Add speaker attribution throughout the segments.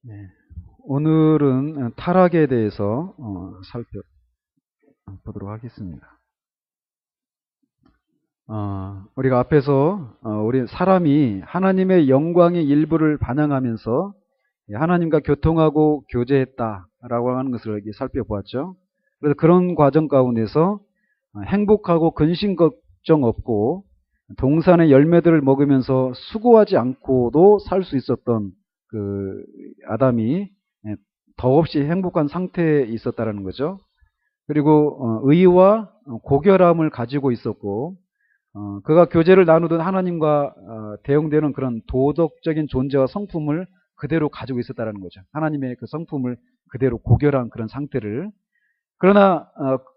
Speaker 1: 네. 오늘은 타락에 대해서 살펴보도록 하겠습니다. 우리가 앞에서 우리 사람이 하나님의 영광의 일부를 반영하면서 하나님과 교통하고 교제했다라고 하는 것을 여기 살펴보았죠. 그래서 그런 과정 가운데서 행복하고 근심 걱정 없고 동산의 열매들을 먹으면서 수고하지 않고도 살 수 있었던 그 아담이 더없이 행복한 상태에 있었다라는 거죠. 그리고 의와 고결함을 가지고 있었고 그가 교제를 나누던 하나님과 대응되는 그런 도덕적인 존재와 성품을 그대로 가지고 있었다는 거죠. 하나님의 그 성품을 그대로 고결한 그런 상태를. 그러나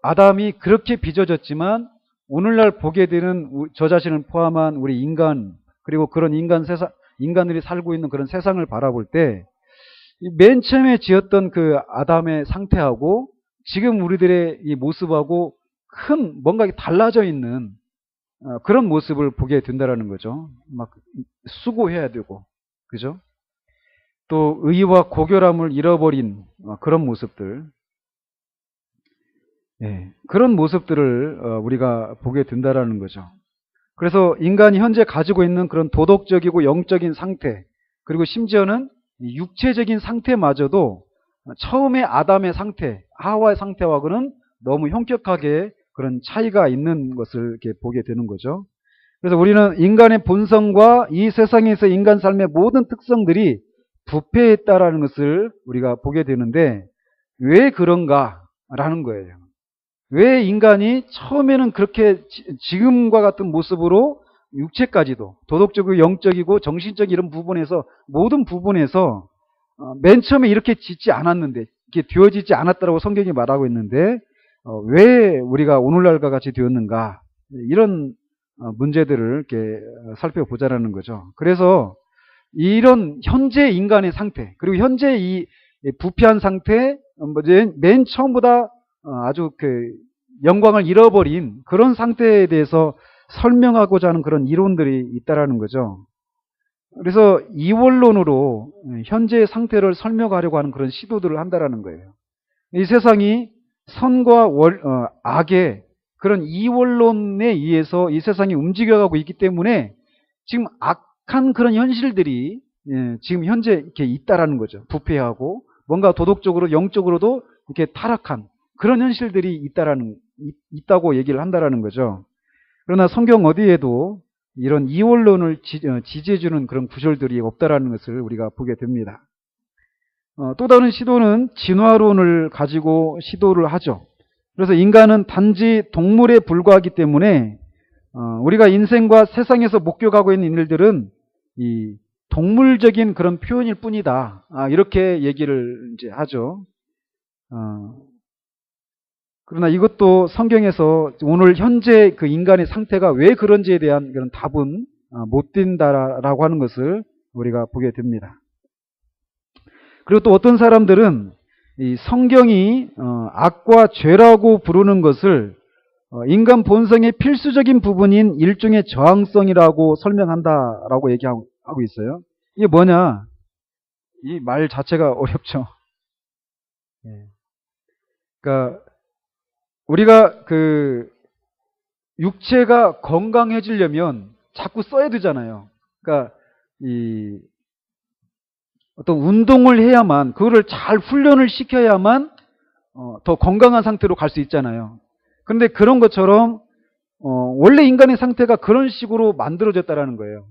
Speaker 1: 아담이 그렇게 빚어졌지만 오늘날 보게 되는 저 자신을 포함한 우리 인간, 그리고 그런 인간들이 살고 있는 그런 세상을 바라볼 때 맨 처음에 지었던 그 아담의 상태하고 지금 우리들의 이 모습하고 큰 뭔가 달라져 있는 그런 모습을 보게 된다라는 거죠. 막 수고해야 되고, 그죠? 또 의와 고결함을 잃어버린 그런 모습들, 그런 모습들을 우리가 보게 된다라는 거죠. 그래서 인간이 현재 가지고 있는 그런 도덕적이고 영적인 상태, 그리고 심지어는 육체적인 상태마저도 처음에 아담의 상태, 하와의 상태와는 너무 현격하게 그런 차이가 있는 것을 이렇게 보게 되는 거죠. 그래서 우리는 인간의 본성과 이 세상에서 인간 삶의 모든 특성들이 부패했다라는 것을 우리가 보게 되는데 왜 그런가라는 거예요. 왜 인간이 처음에는 그렇게 지금과 같은 모습으로 육체까지도 도덕적이고 영적이고 정신적 이런 부분에서 모든 부분에서 맨 처음에 이렇게 짓지 않았는데 이렇게 되어지지 않았다라고 성경이 말하고 있는데 왜 우리가 오늘날과 같이 되었는가 이런 문제들을 이렇게 살펴보자라는 거죠. 그래서 이런 현재 인간의 상태 그리고 현재 이 부패한 상태 맨 처음보다 아주 그 영광을 잃어버린 그런 상태에 대해서 설명하고자 하는 그런 이론들이 있다라는 거죠. 그래서 이원론으로 현재의 상태를 설명하려고 하는 그런 시도들을 한다라는 거예요. 이 세상이 선과 악의 그런 이원론에 의해서 이 세상이 움직여가고 있기 때문에 지금 악한 그런 현실들이 지금 현재 이렇게 있다라는 거죠. 부패하고 뭔가 도덕적으로 영적으로도 이렇게 타락한 그런 현실들이 있다고 얘기를 한다라는 거죠. 그러나 성경 어디에도 이런 이원론을 지지해주는 그런 구절들이 없다라는 것을 우리가 보게 됩니다. 또 다른 시도는 진화론을 가지고 시도를 하죠. 그래서 인간은 단지 동물에 불과하기 때문에 우리가 인생과 세상에서 목격하고 있는 일들은 이 동물적인 그런 표현일 뿐이다. 이렇게 얘기를 이제 하죠. 그러나 이것도 성경에서 오늘 현재 그 인간의 상태가 왜 그런지에 대한 그런 답은 못 된다라고 하는 것을 우리가 보게 됩니다. 그리고 또 어떤 사람들은 이 성경이 악과 죄라고 부르는 것을 인간 본성의 필수적인 부분인 일종의 저항성이라고 설명한다라고 얘기하고 있어요. 이게 뭐냐? 이 말 자체가 어렵죠. 그러니까 우리가 그 육체가 건강해지려면 자꾸 써야 되잖아요. 그러니까 이 어떤 운동을 해야만 그거를 잘 훈련을 시켜야만 더 건강한 상태로 갈 수 있잖아요. 그런데 그런 것처럼 원래 인간의 상태가 그런 식으로 만들어졌다라는 거예요.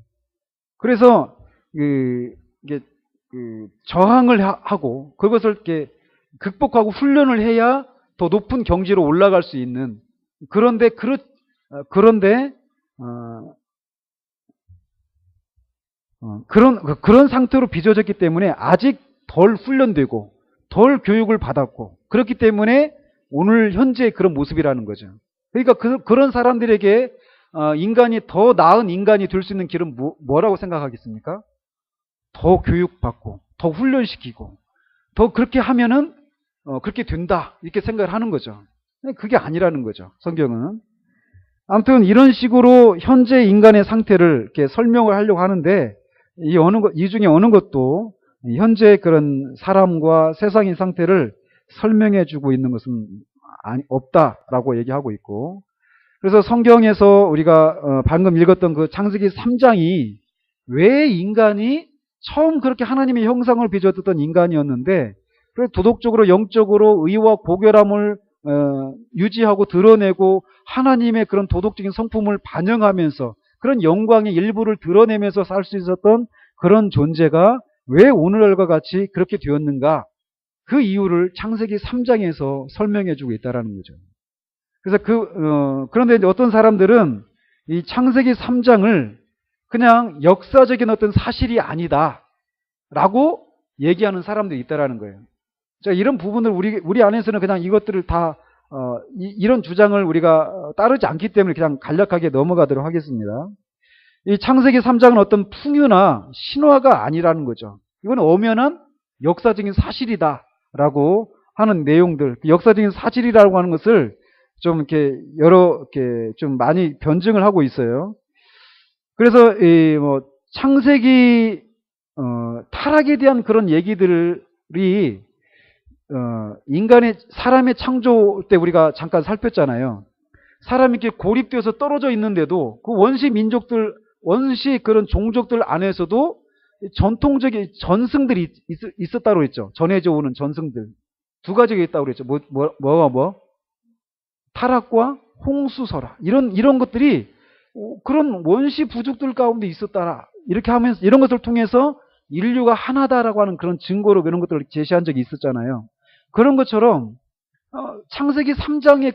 Speaker 1: 그래서 이게 저항을 하고 그것을 이렇게 극복하고 훈련을 해야 더 높은 경지로 올라갈 수 있는 그런데 그런 상태로 빚어졌기 때문에 아직 덜 훈련되고 덜 교육을 받았고 그렇기 때문에 오늘 현재 그런 모습이라는 거죠. 그러니까 그런 사람들에게 인간이 더 나은 인간이 될 수 있는 길은 뭐라고 생각하겠습니까? 더 교육받고 더 훈련시키고 더 그렇게 하면은 그렇게 된다 이렇게 생각을 하는 거죠. 그게 아니라는 거죠. 성경은. 아무튼 이런 식으로 현재 인간의 상태를 이렇게 설명을 하려고 하는데 이 중에 어느 것도 현재 그런 사람과 세상의 상태를 설명해 주고 있는 것은 없다라고 얘기하고 있고, 그래서 성경에서 우리가 방금 읽었던 그 창세기 3장이 왜 인간이 처음 그렇게 하나님의 형상을 빚어졌던 인간이었는데 그래 도덕적으로 영적으로 의와 고결함을 유지하고 드러내고 하나님의 그런 도덕적인 성품을 반영하면서 그런 영광의 일부를 드러내면서 살 수 있었던 그런 존재가 왜 오늘날과 같이 그렇게 되었는가, 그 이유를 창세기 3장에서 설명해 주고 있다는 거죠. 그래서 그런데 이제 어떤 사람들은 이 창세기 3장을 그냥 역사적인 어떤 사실이 아니다 라고 얘기하는 사람들이 있다라는 거예요. 자, 이런 부분을 우리 안에서는 그냥 이것들을 다 이런 주장을 우리가 따르지 않기 때문에 그냥 간략하게 넘어가도록 하겠습니다. 이 창세기 3장은 어떤 풍요나 신화가 아니라는 거죠. 이건 엄연한 역사적인 사실이다라고 하는 내용들, 역사적인 사실이라고 하는 것을 좀 이렇게 좀 많이 변증을 하고 있어요. 그래서 창세기 타락에 대한 그런 얘기들이 사람의 창조 때 우리가 잠깐 살폈잖아요. 사람이 이렇게 고립되어서 떨어져 있는데도 그 원시 그런 종족들 안에서도 전통적인 전승들이 있었다고 했죠. 전해져 오는 전승들. 두 가지가 있다고 그랬죠. 뭐가 타락과 홍수설화. 이런 것들이 그런 원시 부족들 가운데 있었다라. 이렇게 하면서 이런 것을 통해서 인류가 하나다라고 하는 그런 증거로 이런 것들을 제시한 적이 있었잖아요. 그런 것처럼 창세기 3장의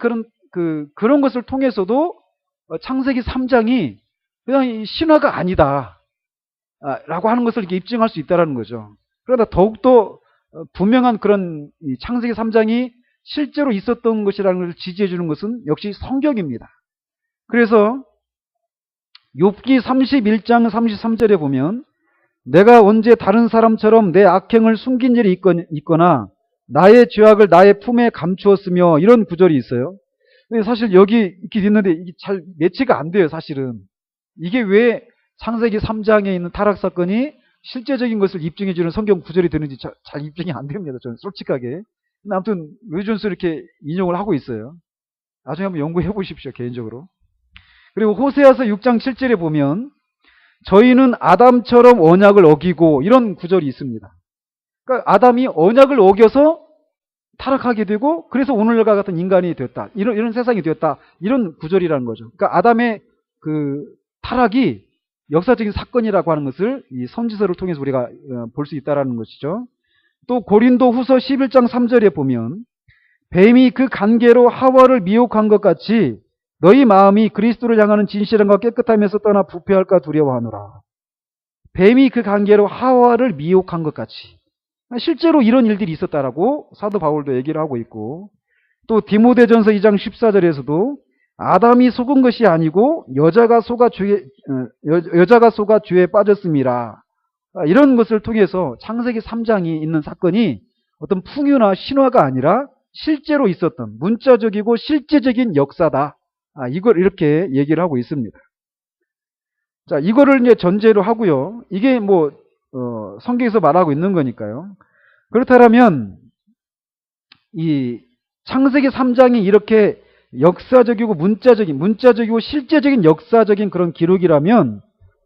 Speaker 1: 그런 것을 통해서도 창세기 3장이 그냥 신화가 아니다 라고 하는 것을 이렇게 입증할 수 있다는 거죠. 그러다 더욱더 분명한 그런 창세기 3장이 실제로 있었던 것이라는 것을 지지해 주는 것은 역시 성경입니다. 그래서 욥기 31장 33절에 보면 내가 언제 다른 사람처럼 내 악행을 숨긴 일이 있거나 나의 죄악을 나의 품에 감추었으며, 이런 구절이 있어요. 근데 사실 여기 이렇게 있는데 이게 잘 매치가 안 돼요. 사실은 이게 왜 창세기 3장에 있는 타락 사건이 실제적인 것을 입증해 주는 성경 구절이 되는지 잘 입증이 안 됩니다. 저는 솔직하게. 아무튼 로이존스 이렇게 인용을 하고 있어요. 나중에 한번 연구해 보십시오. 개인적으로. 그리고 호세아서 6장 7절에 보면 저희는 아담처럼 언약을 어기고, 이런 구절이 있습니다. 그러니까 아담이 언약을 어겨서 타락하게 되고 그래서 오늘과 같은 인간이 되었다. 이런 세상이 되었다. 이런 구절이라는 거죠. 그러니까 아담의 그 타락이 역사적인 사건이라고 하는 것을 이 선지서를 통해서 우리가 볼 수 있다는 것이죠. 또 고린도 후서 11장 3절에 보면 뱀이 그 간계로 하와를 미혹한 것 같이 너희 마음이 그리스도를 향하는 진실함과 깨끗함에서 떠나 부패할까 두려워하노라. 뱀이 그 관계로 하와를 미혹한 것 같이. 실제로 이런 일들이 있었다라고 사도 바울도 얘기를 하고 있고, 또 디모데전서 2장 14절에서도 아담이 속은 것이 아니고 여자가 속아 죄에 빠졌음이라. 이런 것을 통해서 창세기 3장이 있는 사건이 어떤 풍요나 신화가 아니라 실제로 있었던 문자적이고 실제적인 역사다. 이걸 이렇게 얘기를 하고 있습니다. 자, 이거를 이제 전제로 하고요. 이게 성경에서 말하고 있는 거니까요. 그렇다면 이 창세기 3장이 이렇게 역사적이고 문자적이고 실제적인 역사적인 그런 기록이라면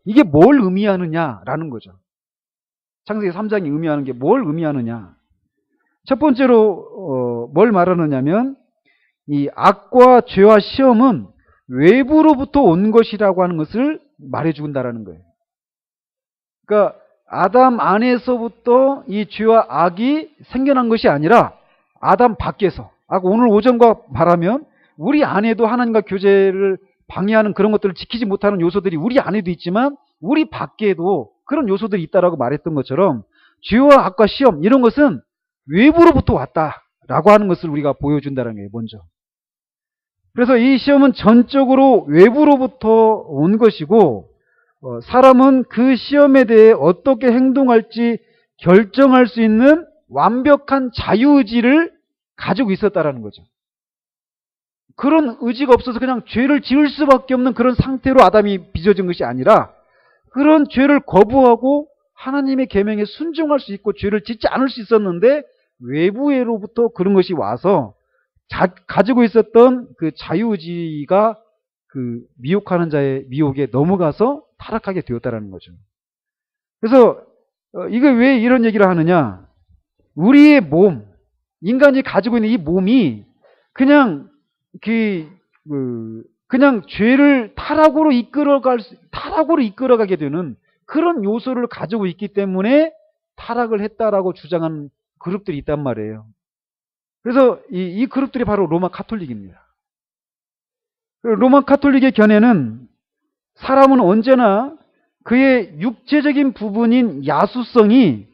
Speaker 1: 이게 뭘 의미하느냐라는 거죠. 창세기 3장이 의미하는 게 뭘 의미하느냐. 첫 번째로 뭘 말하느냐면 이 악과 죄와 시험은 외부로부터 온 것이라고 하는 것을 말해준다라는 거예요. 그러니까 아담 안에서부터 이 죄와 악이 생겨난 것이 아니라 아담 밖에서, 오늘 오전과 말하면 우리 안에도 하나님과 교제를 방해하는 그런 것들을 지키지 못하는 요소들이 우리 안에도 있지만 우리 밖에도 그런 요소들이 있다라고 말했던 것처럼 죄와 악과 시험, 이런 것은 외부로부터 왔다라고 하는 것을 우리가 보여준다는 거예요. 먼저. 그래서 이 시험은 전적으로 외부로부터 온 것이고, 사람은 그 시험에 대해 어떻게 행동할지 결정할 수 있는 완벽한 자유의지를 가지고 있었다라는 거죠. 그런 의지가 없어서 그냥 죄를 지을 수밖에 없는 그런 상태로 아담이 빚어진 것이 아니라 그런 죄를 거부하고 하나님의 계명에 순종할 수 있고 죄를 짓지 않을 수 있었는데 외부로부터 그런 것이 와서 가지고 있었던 그 자유의지가 그 미혹하는 자의 미혹에 넘어가서 타락하게 되었다라는 거죠. 그래서 이게 왜 이런 얘기를 하느냐? 우리의 몸, 인간이 가지고 있는 이 몸이 그냥 그냥 죄를 타락으로 이끌어가게 되는 그런 요소를 가지고 있기 때문에 타락을 했다라고 주장하는 그룹들이 있단 말이에요. 그래서 이 그룹들이 바로 로마 카톨릭입니다. 로마 카톨릭의 견해는 사람은 언제나 그의 육체적인 부분인 야수성이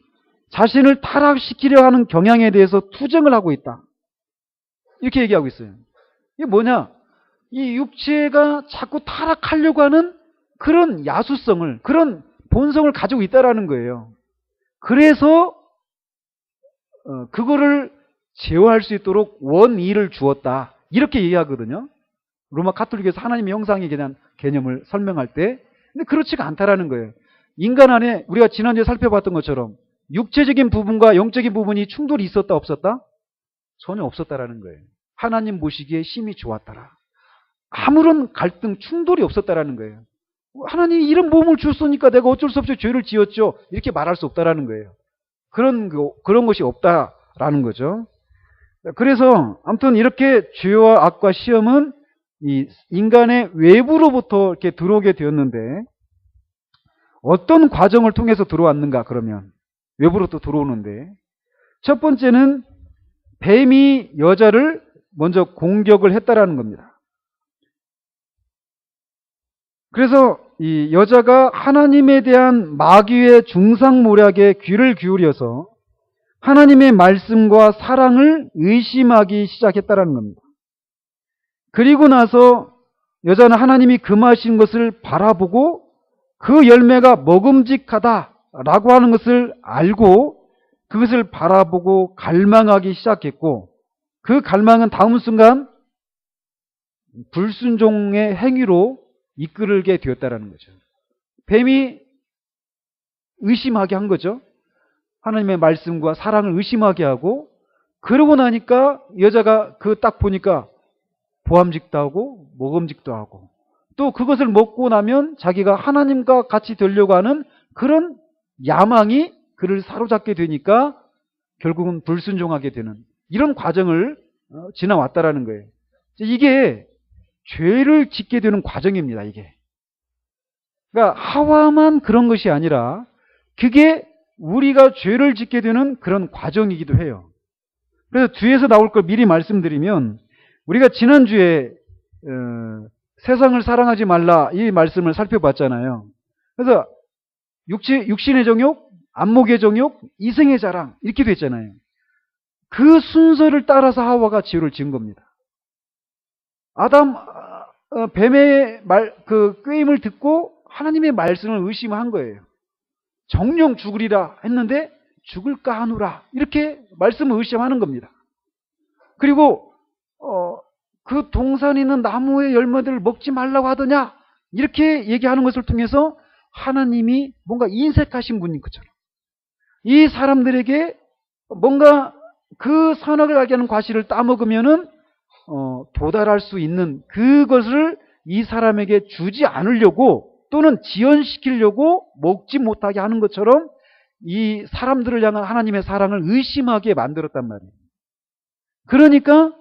Speaker 1: 자신을 타락시키려 하는 경향에 대해서 투쟁을 하고 있다. 이렇게 얘기하고 있어요. 이게 뭐냐? 이 육체가 자꾸 타락하려고 하는 그런 야수성을, 그런 본성을 가지고 있다라는 거예요. 그래서 그거를 제어할 수 있도록 원의를 주었다. 이렇게 얘기하거든요. 로마 카톨릭에서 하나님의 형상에 대한 개념을 설명할 때. 근데 그렇지가 않다라는 거예요. 인간 안에 우리가 지난주에 살펴봤던 것처럼 육체적인 부분과 영적인 부분이 충돌이 있었다 없었다? 전혀 없었다라는 거예요. 하나님 보시기에 심히 좋았더라. 아무런 갈등, 충돌이 없었다라는 거예요. 하나님이 이런 몸을 주었으니까 내가 어쩔 수 없이 죄를 지었죠. 이렇게 말할 수 없다라는 거예요. 그런 것이 없다라는 거죠. 그래서 아무튼 이렇게 죄와 악과 시험은 이 인간의 외부로부터 이렇게 들어오게 되었는데 어떤 과정을 통해서 들어왔는가 그러면 외부로부터 들어오는데 첫 번째는 뱀이 여자를 먼저 공격을 했다라는 겁니다. 그래서 이 여자가 하나님에 대한 마귀의 중상모략에 귀를 기울여서 하나님의 말씀과 사랑을 의심하기 시작했다라는 겁니다. 그리고 나서 여자는 하나님이 금하신 것을 바라보고 그 열매가 먹음직하다라고 하는 것을 알고 그것을 바라보고 갈망하기 시작했고 그 갈망은 다음 순간 불순종의 행위로 이끌게 되었다는 거죠. 뱀이 의심하게 한 거죠. 하나님의 말씀과 사랑을 의심하게 하고 그러고 나니까 여자가 딱 보니까 보암직도 하고 먹음직도 하고 또 그것을 먹고 나면 자기가 하나님과 같이 되려고 하는 그런 야망이 그를 사로잡게 되니까 결국은 불순종하게 되는 이런 과정을 지나왔다라는 거예요. 이게 죄를 짓게 되는 과정입니다. 이게. 그러니까 하와만 그런 것이 아니라 그게 우리가 죄를 짓게 되는 그런 과정이기도 해요. 그래서 뒤에서 나올 걸 미리 말씀드리면 우리가 지난주에 세상을 사랑하지 말라 이 말씀을 살펴봤잖아요. 그래서 육신의 정욕, 안목의 정욕, 이생의 자랑 이렇게 됐잖아요. 그 순서를 따라서 하와가 죄를 지은 겁니다. 뱀의 꾀임을 듣고 하나님의 말씀을 의심한 거예요. 정령 죽으리라 했는데 죽을까 하노라 이렇게 말씀을 의심하는 겁니다. 그리고 그 동산에 있는 나무의 열매들을 먹지 말라고 하더냐 이렇게 얘기하는 것을 통해서 하나님이 뭔가 인색하신 분인 것처럼 이 사람들에게 뭔가 그 선악을 알게 하는 과실을 따먹으면은 도달할 수 있는 그것을 이 사람에게 주지 않으려고 또는 지연시키려고 먹지 못하게 하는 것처럼 이 사람들을 향한 하나님의 사랑을 의심하게 만들었단 말이에요. 그러니까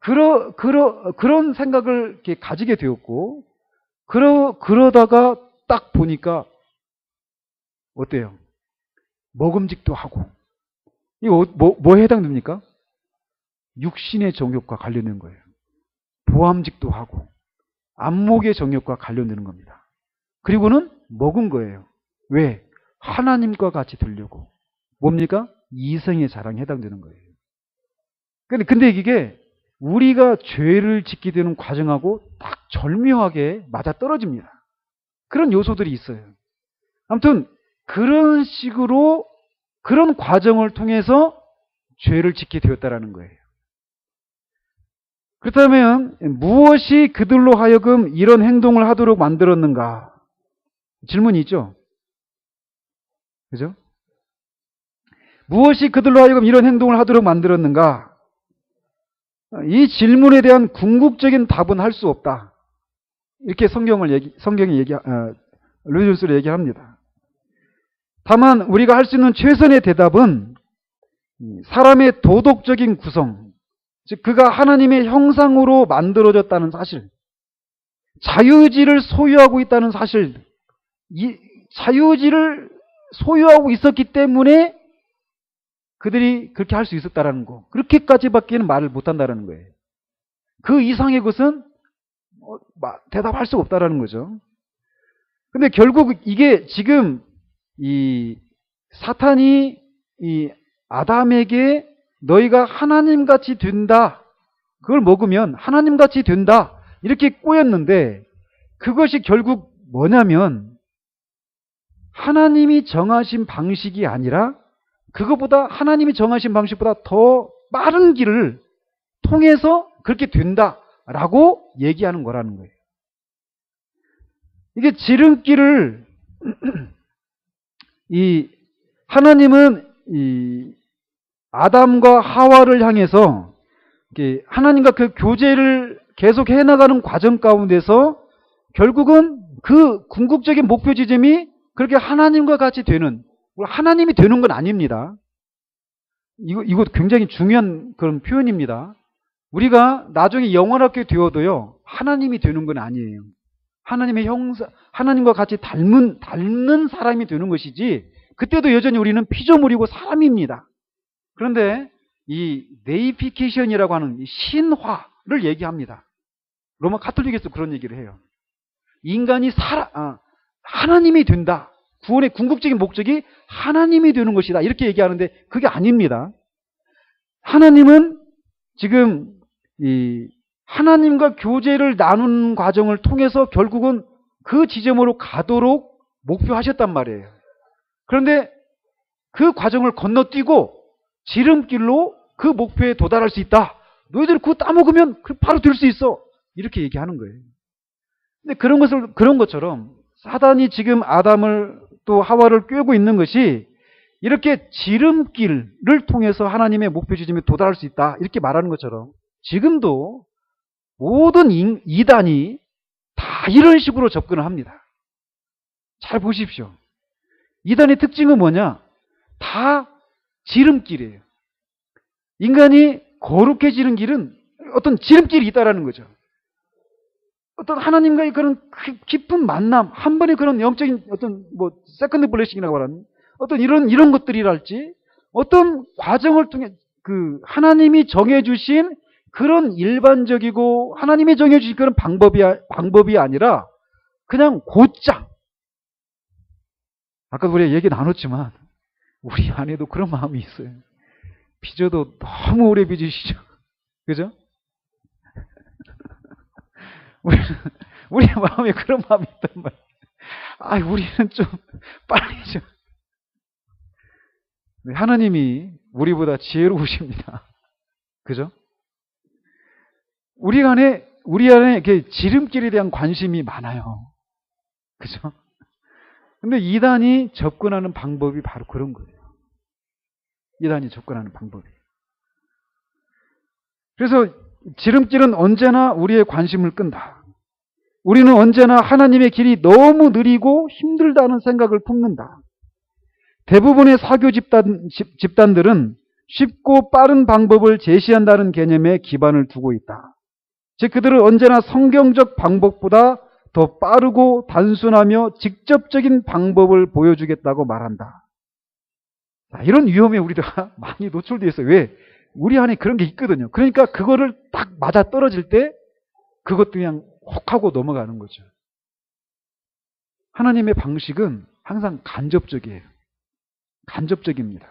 Speaker 1: 그런 생각을 이렇게 가지게 되었고 그러다가 딱 보니까 어때요? 먹음직도 하고 이거 뭐에 해당됩니까? 육신의 정욕과 관련된 거예요. 보암직도 하고 안목의 정욕과 관련되는 겁니다. 그리고는 먹은 거예요. 왜? 하나님과 같이 되려고. 뭡니까? 이생의 자랑에 해당되는 거예요. 근데 이게 우리가 죄를 짓게 되는 과정하고 딱 절묘하게 맞아떨어집니다. 그런 요소들이 있어요. 아무튼 그런 식으로 그런 과정을 통해서 죄를 짓게 되었다라는 거예요. 그렇다면 무엇이 그들로 하여금 이런 행동을 하도록 만들었는가? 질문이 있죠. 그죠? 무엇이 그들로 하여금 이런 행동을 하도록 만들었는가? 이 질문에 대한 궁극적인 답은 할 수 없다. 이렇게 루이존스를 얘기합니다. 다만 우리가 할 수 있는 최선의 대답은 사람의 도덕적인 구성, 즉 그가 하나님의 형상으로 만들어졌다는 사실, 자유의지를 소유하고 있다는 사실, 이 자유의지를 소유하고 있었기 때문에 그들이 그렇게 할 수 있었다라는 거. 그렇게까지밖에는 말을 못한다라는 거예요. 그 이상의 것은 대답할 수가 없다라는 거죠. 근데 결국 이게 지금 이 사탄이 이 아담에게 너희가 하나님같이 된다, 그걸 먹으면 하나님같이 된다, 이렇게 꼬였는데, 그것이 결국 뭐냐면 하나님이 정하신 방식이 아니라 그것보다, 하나님이 정하신 방식보다 더 빠른 길을 통해서 그렇게 된다라고 얘기하는 거라는 거예요. 이게 지름길을 하나님은 이 아담과 하와를 향해서 하나님과 그 교제를 계속 해나가는 과정 가운데서 결국은 그 궁극적인 목표 지점이 그렇게 하나님과 같이 되는, 하나님이 되는 건 아닙니다. 이거 굉장히 중요한 그런 표현입니다. 우리가 나중에 영원하게 되어도요, 하나님이 되는 건 아니에요. 하나님의 형상, 하나님과 같이 닮는 사람이 되는 것이지, 그때도 여전히 우리는 피조물이고 사람입니다. 그런데 이 네이피케이션이라고 하는 이 신화를 얘기합니다. 로마 카톨릭에서 그런 얘기를 해요. 인간이 하나님이 된다. 구원의 궁극적인 목적이 하나님이 되는 것이다. 이렇게 얘기하는데 그게 아닙니다. 하나님은 지금 이 하나님과 교제를 나누는 과정을 통해서 결국은 그 지점으로 가도록 목표하셨단 말이에요. 그런데 그 과정을 건너뛰고 지름길로 그 목표에 도달할 수 있다. 너희들이 그거 따먹으면 바로 될 수 있어. 이렇게 얘기하는 거예요. 근데 그런 것처럼 사단이 지금 아담을 또 하와를 꿰고 있는 것이 이렇게 지름길을 통해서 하나님의 목표 지점에 도달할 수 있다. 이렇게 말하는 것처럼 지금도 모든 이단이 다 이런 식으로 접근을 합니다. 잘 보십시오. 이단의 특징은 뭐냐? 다 지름길이에요. 인간이 거룩해지는 길은 어떤 지름길이 있다라는 거죠. 어떤 하나님과의 그런 깊은 만남, 한 번의 그런 영적인 어떤 세컨드 블레싱이라고 하는 어떤 이런 것들이랄지, 어떤 과정을 통해 그 하나님이 정해주신 그런 일반적이고 하나님이 정해주신 그런 방법이 아니라 그냥 곧장, 아까 우리가 얘기 나눴지만 우리 안에도 그런 마음이 있어요. 빚어도 너무 오래 빚으시죠. 그죠? 우리 마음에 그런 마음이 있단 말이에요. 우리는 좀 빨리 좀. 하나님이 우리보다 지혜로우십니다. 그죠? 우리 안에 지름길에 대한 관심이 많아요. 그죠? 근데 이단이 접근하는 방법이 바로 그런 거예요. 이단이 접근하는 방법이. 그래서 지름길은 언제나 우리의 관심을 끈다. 우리는 언제나 하나님의 길이 너무 느리고 힘들다는 생각을 품는다. 대부분의 사교 집단들은 쉽고 빠른 방법을 제시한다는 개념에 기반을 두고 있다. 즉 그들은 언제나 성경적 방법보다 더 빠르고 단순하며 직접적인 방법을 보여주겠다고 말한다. 이런 위험에 우리가 많이 노출되어 있어요. 왜? 우리 안에 그런 게 있거든요. 그러니까 그거를 딱 맞아 떨어질 때 그것도 그냥 혹 하고 넘어가는 거죠. 하나님의 방식은 항상 간접적이에요. 간접적입니다.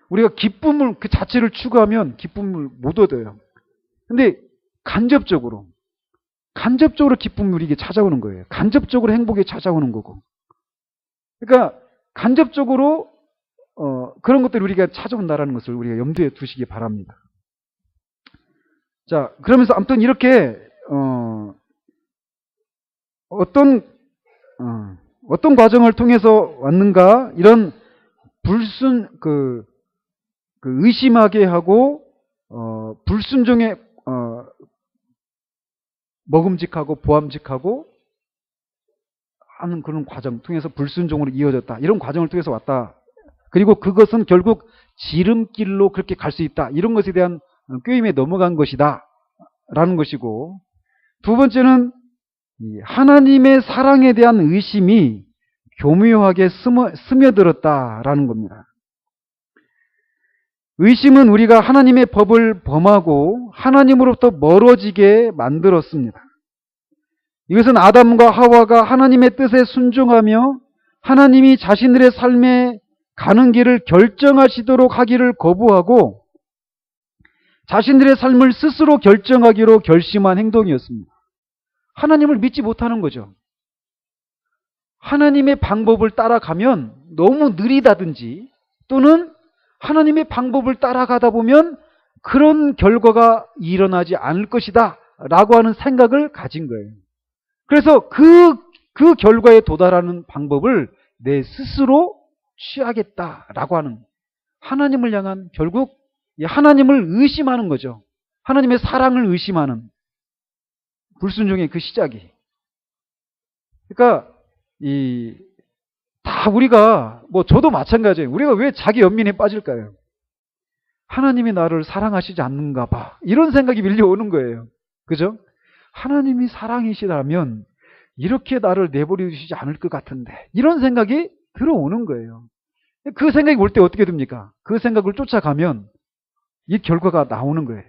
Speaker 1: 우리가 기쁨을 그 자체를 추구하면 기쁨을 못 얻어요. 근데 간접적으로 기쁨이 우리에게 찾아오는 거예요. 간접적으로 행복이 찾아오는 거고. 그러니까 간접적으로 그런 것들이 우리가 찾아온다는 것을 우리가 염두에 두시기 바랍니다. 자, 그러면서 아무튼 이렇게 어떤 과정을 통해서 왔는가, 이런 의심하게 하고, 불순종에, 먹음직하고 보암직하고 하는 그런 과정 통해서 불순종으로 이어졌다. 이런 과정을 통해서 왔다. 그리고 그것은 결국 지름길로 그렇게 갈 수 있다. 이런 것에 대한 꾀임에 넘어간 것이다. 라는 것이고, 두 번째는 하나님의 사랑에 대한 의심이 교묘하게 스며들었다라는 겁니다. 의심은 우리가 하나님의 법을 범하고 하나님으로부터 멀어지게 만들었습니다. 이것은 아담과 하와가 하나님의 뜻에 순종하며 하나님이 자신들의 삶에 가는 길을 결정하시도록 하기를 거부하고 자신들의 삶을 스스로 결정하기로 결심한 행동이었습니다. 하나님을 믿지 못하는 거죠. 하나님의 방법을 따라가면 너무 느리다든지 또는 하나님의 방법을 따라가다 보면 그런 결과가 일어나지 않을 것이다 라고 하는 생각을 가진 거예요. 그래서 그 결과에 도달하는 방법을 내 스스로 취하겠다라고 하는, 하나님을 향한, 결국 하나님을 의심하는 거죠. 하나님의 사랑을 의심하는 불순종의 그 시작이. 그러니까 다 우리가, 저도 마찬가지예요. 우리가 왜 자기 연민에 빠질까요? 하나님이 나를 사랑하시지 않는가 봐. 이런 생각이 밀려오는 거예요. 그죠? 하나님이 사랑이시라면 이렇게 나를 내버려두시지 않을 것 같은데, 이런 생각이 들어오는 거예요. 그 생각이 올 때 어떻게 됩니까? 그 생각을 쫓아가면 이 결과가 나오는 거예요.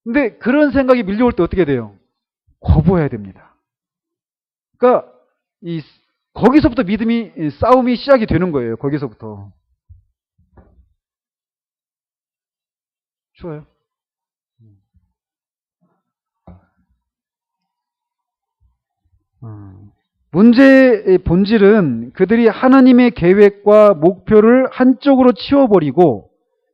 Speaker 1: 근데 그런 생각이 밀려올 때 어떻게 돼요? 거부해야 됩니다. 그러니까 거기서부터 싸움이 시작이 되는 거예요. 거기서부터. 좋아요. 문제의 본질은 그들이 하나님의 계획과 목표를 한쪽으로 치워버리고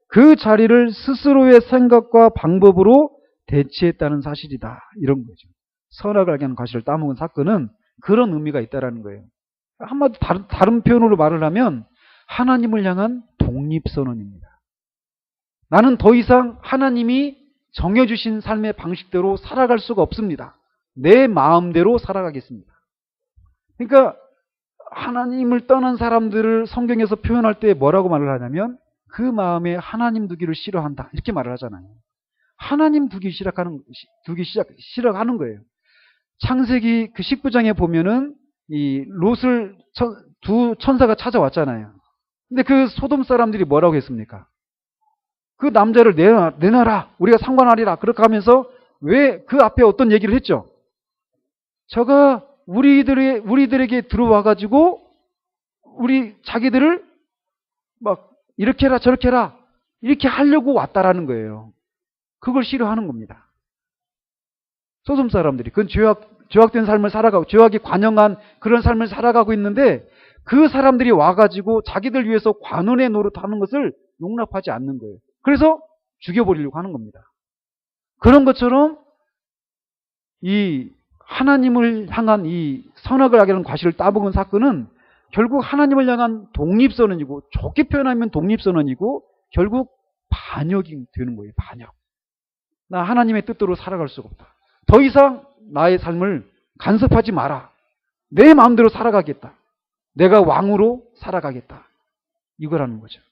Speaker 1: 그 자리를 스스로의 생각과 방법으로 대체했다는 사실이다. 이런 거죠. 선악을 알게 하는 과실을 따먹은 사건은 그런 의미가 있다는 거예요. 한마디 다른 표현으로 말을 하면 하나님을 향한 독립선언입니다. 나는 더 이상 하나님이 정해주신 삶의 방식대로 살아갈 수가 없습니다. 내 마음대로 살아가겠습니다. 그러니까 하나님을 떠난 사람들을 성경에서 표현할 때 뭐라고 말을 하냐면 그 마음에 하나님 두기를 싫어한다. 이렇게 말을 하잖아요. 하나님 두기 싫어하는 거예요. 창세기 그 19장에 보면은 이 롯을 두 천사가 찾아왔잖아요. 근데 그 소돔 사람들이 뭐라고 했습니까? 그 남자를 내놔라. 우리가 상관하리라. 그렇게 하면서 왜 그 앞에 어떤 얘기를 했죠? 저가 우리들에게 들어와가지고 자기들을 막 이렇게 해라 저렇게 해라 이렇게 하려고 왔다라는 거예요. 그걸 싫어하는 겁니다. 소돔 사람들이 그건 죄악된 삶을 살아가고 죄악이 관영한 그런 삶을 살아가고 있는데 그 사람들이 와가지고 자기들 위해서 관원의 노릇하는 것을 용납하지 않는 거예요. 그래서 죽여버리려고 하는 겁니다. 그런 것처럼 이 하나님을 향한 이 선악을 하게 하는 과실을 따먹은 사건은 결국 하나님을 향한 독립선언이고, 좋게 표현하면 독립선언이고 결국 반역이 되는 거예요. 반역. 나 하나님의 뜻대로 살아갈 수가 없다. 더 이상 나의 삶을 간섭하지 마라. 내 마음대로 살아가겠다. 내가 왕으로 살아가겠다. 이거라는 거죠.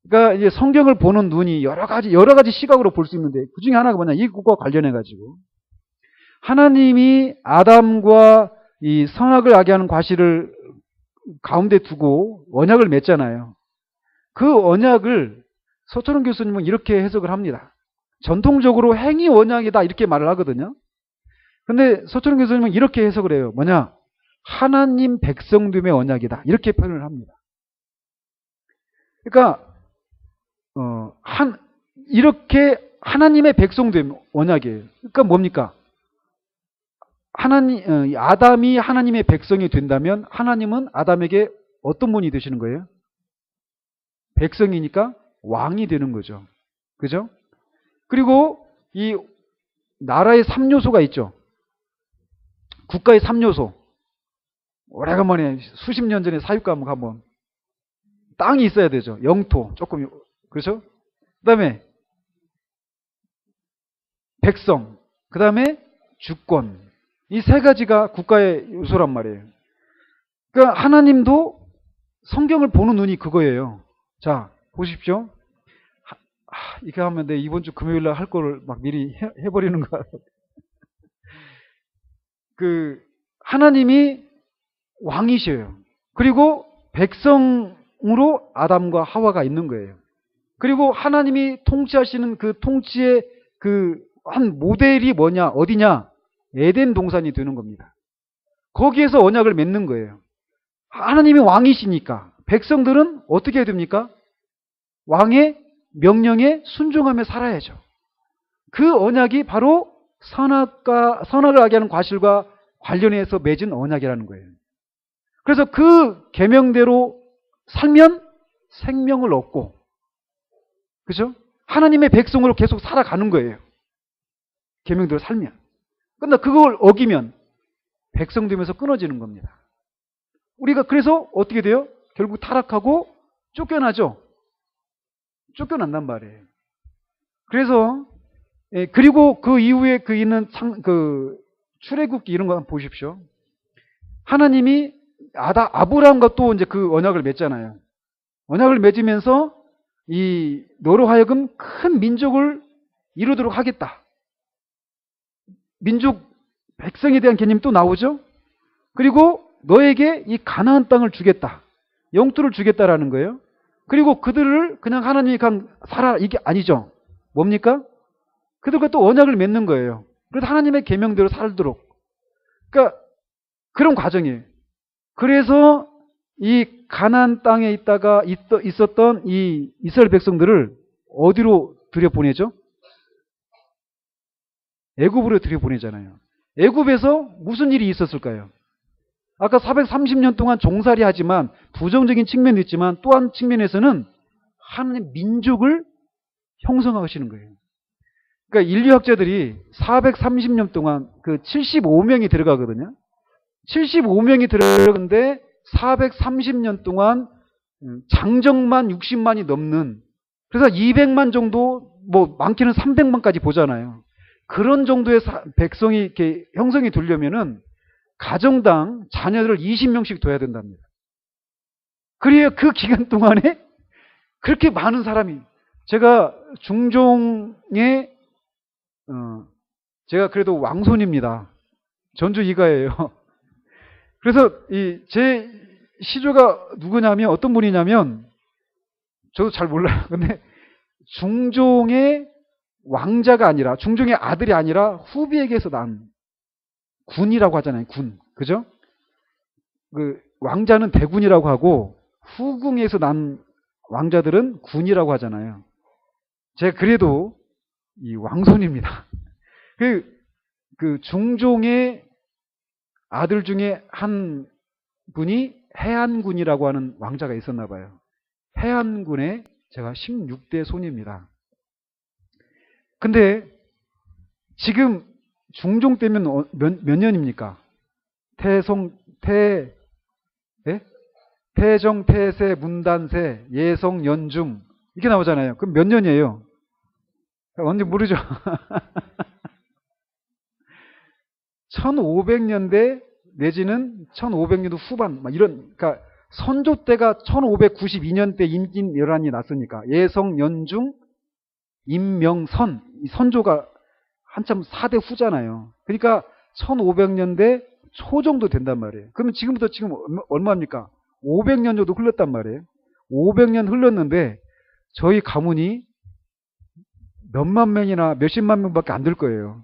Speaker 1: 그러니까 이제 성경을 보는 눈이 여러 가지 시각으로 볼 수 있는데 그 중에 하나가 뭐냐, 이것과 관련해 가지고 하나님이 아담과 이 선악을 알게 하는 과실을 가운데 두고 언약을 맺잖아요. 그 언약을 서철원 교수님은 이렇게 해석을 합니다. 전통적으로 행위 언약이다 이렇게 말을 하거든요. 근데 서철원 교수님은 이렇게 해석을 해요. 뭐냐? 하나님 백성됨의 언약이다. 이렇게 표현을 합니다. 그러니까 이렇게 하나님의 백성됨 언약이에요. 그러니까 뭡니까? 아담이 하나님의 백성이 된다면 하나님은 아담에게 어떤 분이 되시는 거예요? 백성이니까 왕이 되는 거죠. 그죠? 그리고 이 나라의 3요소가 있죠. 국가의 3요소. 오래간만에 수십 년 전에 사육감 한번 땅이 있어야 되죠. 영토 조금 그렇죠? 그다음에 백성, 그다음에 주권. 이 세 가지가 국가의 요소란 말이에요. 그러니까 하나님도 성경을 보는 눈이 그거예요. 자, 보십시오. 이렇게 하면 내 이번 주 금요일 날 할 거를 막 미리 해버리는 거야. 하나님이 왕이셔요. 그리고 백성으로 아담과 하와가 있는 거예요. 그리고 하나님이 통치하시는 그 통치의 한 모델이 뭐냐, 어디냐? 에덴 동산이 되는 겁니다. 거기에서 언약을 맺는 거예요. 하나님이 왕이시니까 백성들은 어떻게 해야 됩니까? 왕의 명령에 순종하며 살아야죠. 그 언약이 바로 선악을 하게 하는 과실과 관련해서 맺은 언약이라는 거예요. 그래서 그 계명대로 살면 생명을 얻고, 그죠? 하나님의 백성으로 계속 살아가는 거예요. 계명대로 살면. 그러나 그걸 어기면 백성 되면서 끊어지는 겁니다. 우리가 그래서 어떻게 돼요? 결국 타락하고 쫓겨나죠. 쫓겨난단 말이에요. 그래서 그리고 그 이후에 있는 출애굽기 이런 거 한번 보십시오. 하나님이 아브라함과 또 이제 그 언약을 맺잖아요. 언약을 맺으면서 너로 하여금 큰 민족을 이루도록 하겠다. 민족 백성에 대한 개념이 또 나오죠. 그리고 너에게 이 가나안 땅을 주겠다. 영토를 주겠다라는 거예요. 그리고 그들을 그냥 하나님이 그냥 살아 이게 아니죠. 뭡니까? 그들과 또 언약을 맺는 거예요. 그래서 하나님의 계명대로 살도록. 그러니까 그런 과정이에요. 그래서 이 가나안 땅에 있었던 이 이스라엘 백성들을 어디로 들여보내죠? 애굽으로 들여보내잖아요. 애굽에서 무슨 일이 있었을까요? 아까 430년 동안 종살이 하지만 부정적인 측면도 있지만 또 한 측면에서는 하나님 민족을 형성하시는 거예요. 그러니까 인류학자들이 430년 동안 75명이 들어가거든요. 75명이 들어가는데 430년 동안 장정만 60만이 넘는, 그래서 200만 정도, 뭐 많게는 300만까지 보잖아요. 그런 정도의 백성이 이렇게 형성이 되려면은 가정당 자녀들을 20명씩 둬야 된답니다. 그래야 그 기간 동안에 그렇게 많은 사람이, 제가 중종의 제가 그래도 왕손입니다. 전주 이가예요. 그래서 제 시조가 누구냐면, 어떤 분이냐면, 저도 잘 몰라요. 근데 중종의 왕자가 아니라, 중종의 아들이 아니라 후비에게서 난 군이라고 하잖아요. 군. 그죠? 왕자는 대군이라고 하고 후궁에서 난 왕자들은 군이라고 하잖아요. 제가 그래도 이 왕손입니다. 중종의 아들 중에 한 분이 해안군이라고 하는 왕자가 있었나 봐요. 해안군의 제가 16대 손입니다. 근데 지금 중종 때면 몇 년입니까? 태정, 태세, 문단세, 예성, 연중 이렇게 나오잖아요. 그럼 몇 년이에요? 언제 모르죠? 1500년대 내지는 1500년도 후반 그러니까 선조 때가 1592년 때 임진왜란이 났으니까 예성, 연중, 임명선, 이 선조가 한참 4대 후잖아요. 그러니까 1500년대 초 정도 된단 말이에요. 그러면 지금부터 지금 얼마입니까? 500년 정도 흘렀단 말이에요. 500년 흘렀는데 저희 가문이 몇만 명이나 몇십만 명밖에 안 될 거예요.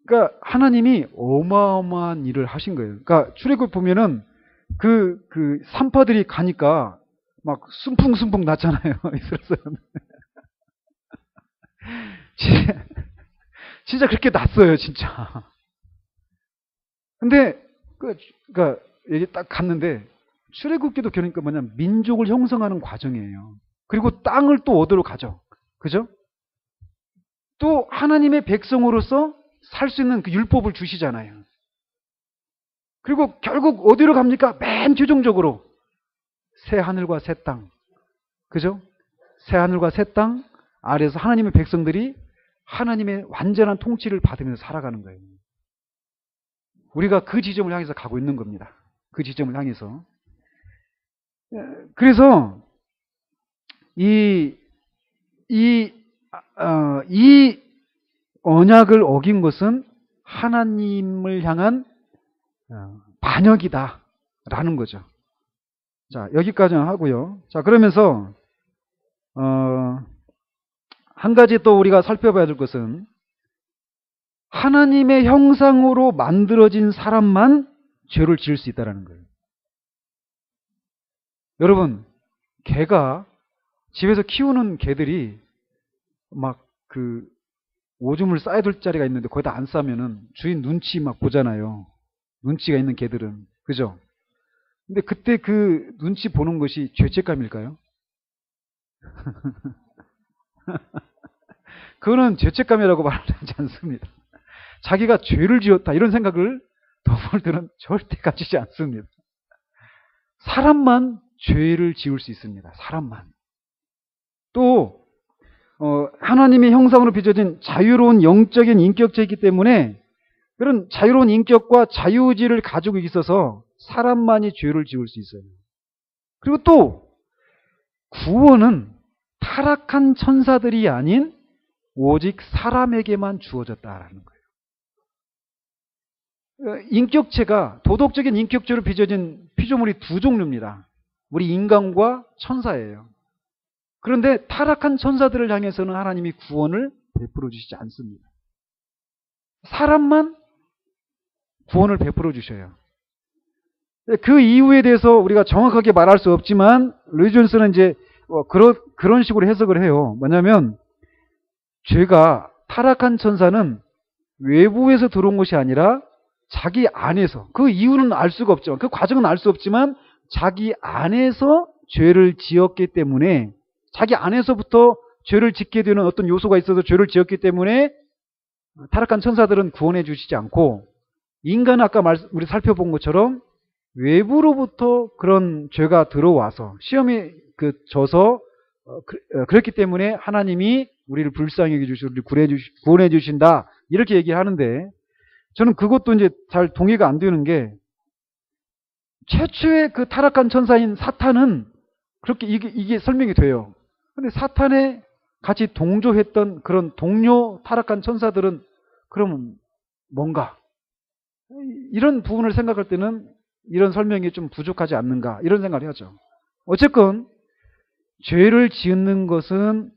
Speaker 1: 그러니까 하나님이 어마어마한 일을 하신 거예요. 그러니까 출애굽 보면은 산파들이 가니까 막 순풍순풍 났잖아요. 이스라엘은. 진짜 그렇게 났어요, 진짜. 근데 그러니까 여기 딱 갔는데 출애굽기도 그러니까 뭐냐면 민족을 형성하는 과정이에요. 그리고 땅을 또 얻으러 가죠. 그죠? 또 하나님의 백성으로서 살 수 있는 그 율법을 주시잖아요. 그리고 결국 어디로 갑니까? 맨 최종적으로 새 하늘과 새 땅. 그죠? 새 하늘과 새 땅 아래에서 하나님의 백성들이 하나님의 완전한 통치를 받으면서 살아가는 거예요. 우리가 그 지점을 향해서 가고 있는 겁니다. 그 지점을 향해서. 그래서 이 언약을 어긴 것은 하나님을 향한 반역이다라는 거죠. 자, 여기까지는 하고요. 자, 그러면서 한 가지 또 우리가 살펴봐야 될 것은 하나님의 형상으로 만들어진 사람만 죄를 지을 수 있다는 거예요. 여러분, 개가 집에서 키우는 개들이 막 그 오줌을 싸야 될 자리가 있는데 거기다 안 싸면은 주인 눈치 막 보잖아요. 눈치가 있는 개들은. 그죠? 근데 그때 그 눈치 보는 것이 죄책감일까요? 그거는 죄책감이라고 말하지 않습니다. 자기가 죄를 지었다 이런 생각을 더블들은 절대 가지지 않습니다. 사람만 죄를 지을 수 있습니다. 사람만. 또 하나님의 형상으로 빚어진 자유로운 영적인 인격체이기 때문에 그런 자유로운 인격과 자유의지를 가지고 있어서 사람만이 죄를 지을 수 있어요. 그리고 또 구원은 타락한 천사들이 아닌 오직 사람에게만 주어졌다라는 거예요. 인격체가 도덕적인 인격체로 빚어진 피조물이 두 종류입니다. 우리 인간과 천사예요. 그런데 타락한 천사들을 향해서는 하나님이 구원을 베풀어 주시지 않습니다. 사람만 구원을 베풀어 주셔요. 그 이유에 대해서 우리가 정확하게 말할 수 없지만 루이 존스는 이제 그런 식으로 해석을 해요. 뭐냐면 죄가 타락한 천사는 외부에서 들어온 것이 아니라 자기 안에서, 그 이유는 알 수가 없지만, 그 과정은 알 수 없지만 자기 안에서 죄를 지었기 때문에, 자기 안에서부터 죄를 짓게 되는 어떤 요소가 있어서 죄를 지었기 때문에 타락한 천사들은 구원해 주시지 않고, 인간은 아까 우리 살펴본 것처럼 외부로부터 그런 죄가 들어와서 시험에 져서 그렇기 때문에 하나님이 우리를 불쌍히 여겨주시고 우리를 구원해 주신다 이렇게 얘기하는데, 저는 그것도 이제 잘 동의가 안 되는 게, 최초의 그 타락한 천사인 사탄은 그렇게 이게 설명이 돼요. 근데 사탄에 같이 동조했던 그런 동료 타락한 천사들은 그러면 뭔가, 이런 부분을 생각할 때는 이런 설명이 좀 부족하지 않는가 이런 생각을 하죠. 어쨌건 죄를 짓는 것은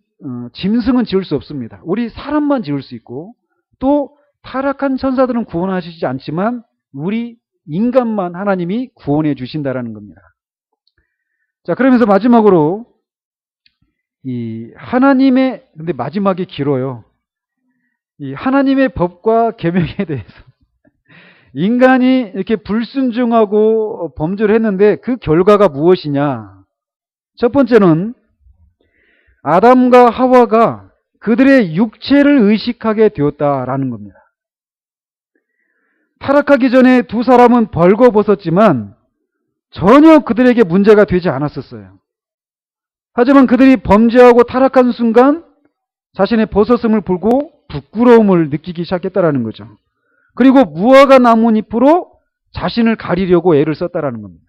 Speaker 1: 짐승은 지을 수 없습니다. 우리 사람만 지을 수 있고, 또 타락한 천사들은 구원하시지 않지만 우리 인간만 하나님이 구원해 주신다라는 겁니다. 자, 그러면서 마지막으로 이 하나님의, 근데 마지막이 길어요. 이 하나님의 법과 계명에 대해서 인간이 이렇게 불순종하고 범죄를 했는데 그 결과가 무엇이냐? 첫 번째는 아담과 하와가 그들의 육체를 의식하게 되었다라는 겁니다. 타락하기 전에 두 사람은 벌거벗었지만 전혀 그들에게 문제가 되지 않았었어요. 하지만 그들이 범죄하고 타락한 순간 자신의 벗었음을 보고 부끄러움을 느끼기 시작했다라는 거죠. 그리고 무화과 나뭇잎으로 자신을 가리려고 애를 썼다라는 겁니다.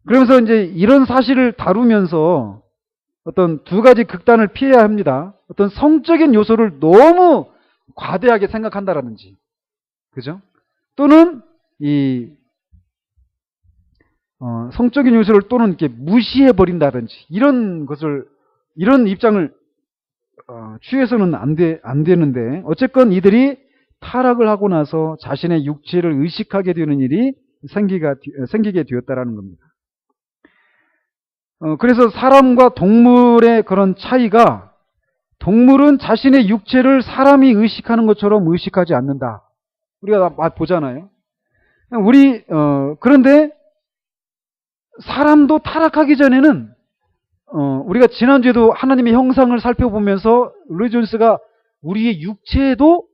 Speaker 1: 그러면서 이제 이런 사실을 다루면서 어떤 두 가지 극단을 피해야 합니다. 어떤 성적인 요소를 너무 과대하게 생각한다라든지, 그죠? 또는 이 성적인 요소를 또는 이렇게 무시해 버린다든지, 이런 입장을 취해서는 안 되는데, 어쨌건 이들이 타락을 하고 나서 자신의 육체를 의식하게 되는 일이 생기게 되었다라는 겁니다. 그래서 사람과 동물의 그런 차이가, 동물은 자신의 육체를 사람이 의식하는 것처럼 의식하지 않는다. 우리가 보잖아요. 그런데 사람도 타락하기 전에는, 우리가 지난주에도 하나님의 형상을 살펴보면서 루이 존스가 우리의 육체에도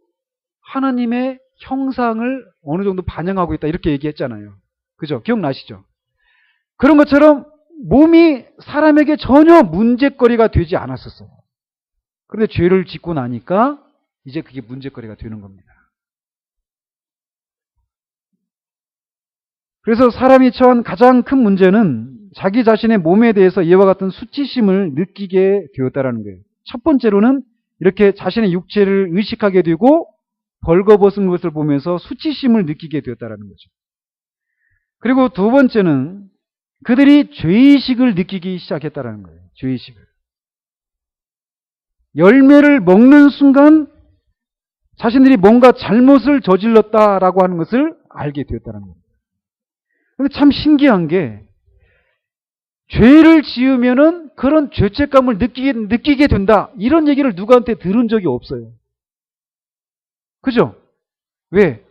Speaker 1: 하나님의 형상을 어느 정도 반영하고 있다 이렇게 얘기했잖아요. 그죠? 기억나시죠? 그런 것처럼 몸이 사람에게 전혀 문제거리가 되지 않았었어요. 그런데 죄를 짓고 나니까 이제 그게 문제거리가 되는 겁니다. 그래서 사람이 처한 가장 큰 문제는 자기 자신의 몸에 대해서 이와 같은 수치심을 느끼게 되었다는 거예요. 첫 번째로는 이렇게 자신의 육체를 의식하게 되고 벌거벗은 것을 보면서 수치심을 느끼게 되었다는 거죠. 그리고 두 번째는 그들이 죄의식을 느끼기 시작했다는 거예요. 죄의식을. 열매를 먹는 순간 자신들이 뭔가 잘못을 저질렀다라고 하는 것을 알게 되었다는 겁니다. 근데 참 신기한 게 죄를 지으면은 그런 죄책감을 느끼게 된다. 이런 얘기를 누구한테 들은 적이 없어요. 그죠? 왜?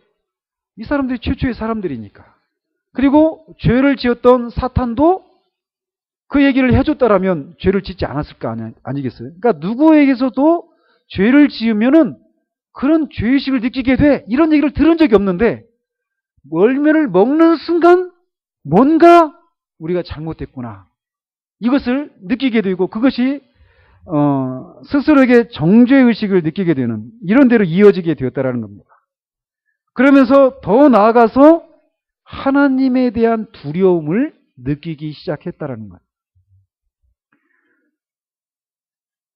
Speaker 1: 이 사람들이 최초의 사람들이니까. 그리고 죄를 지었던 사탄도 그 얘기를 해줬다라면 죄를 짓지 않았을 거 아니겠어요? 그러니까 누구에게서도 죄를 지으면은 그런 죄의식을 느끼게 돼. 이런 얘기를 들은 적이 없는데 열매를 먹는 순간 뭔가 우리가 잘못했구나. 이것을 느끼게 되고 그것이 스스로에게 정죄의식을 느끼게 되는 이런 데로 이어지게 되었다는 겁니다. 그러면서 더 나아가서 하나님에 대한 두려움을 느끼기 시작했다는 거예요.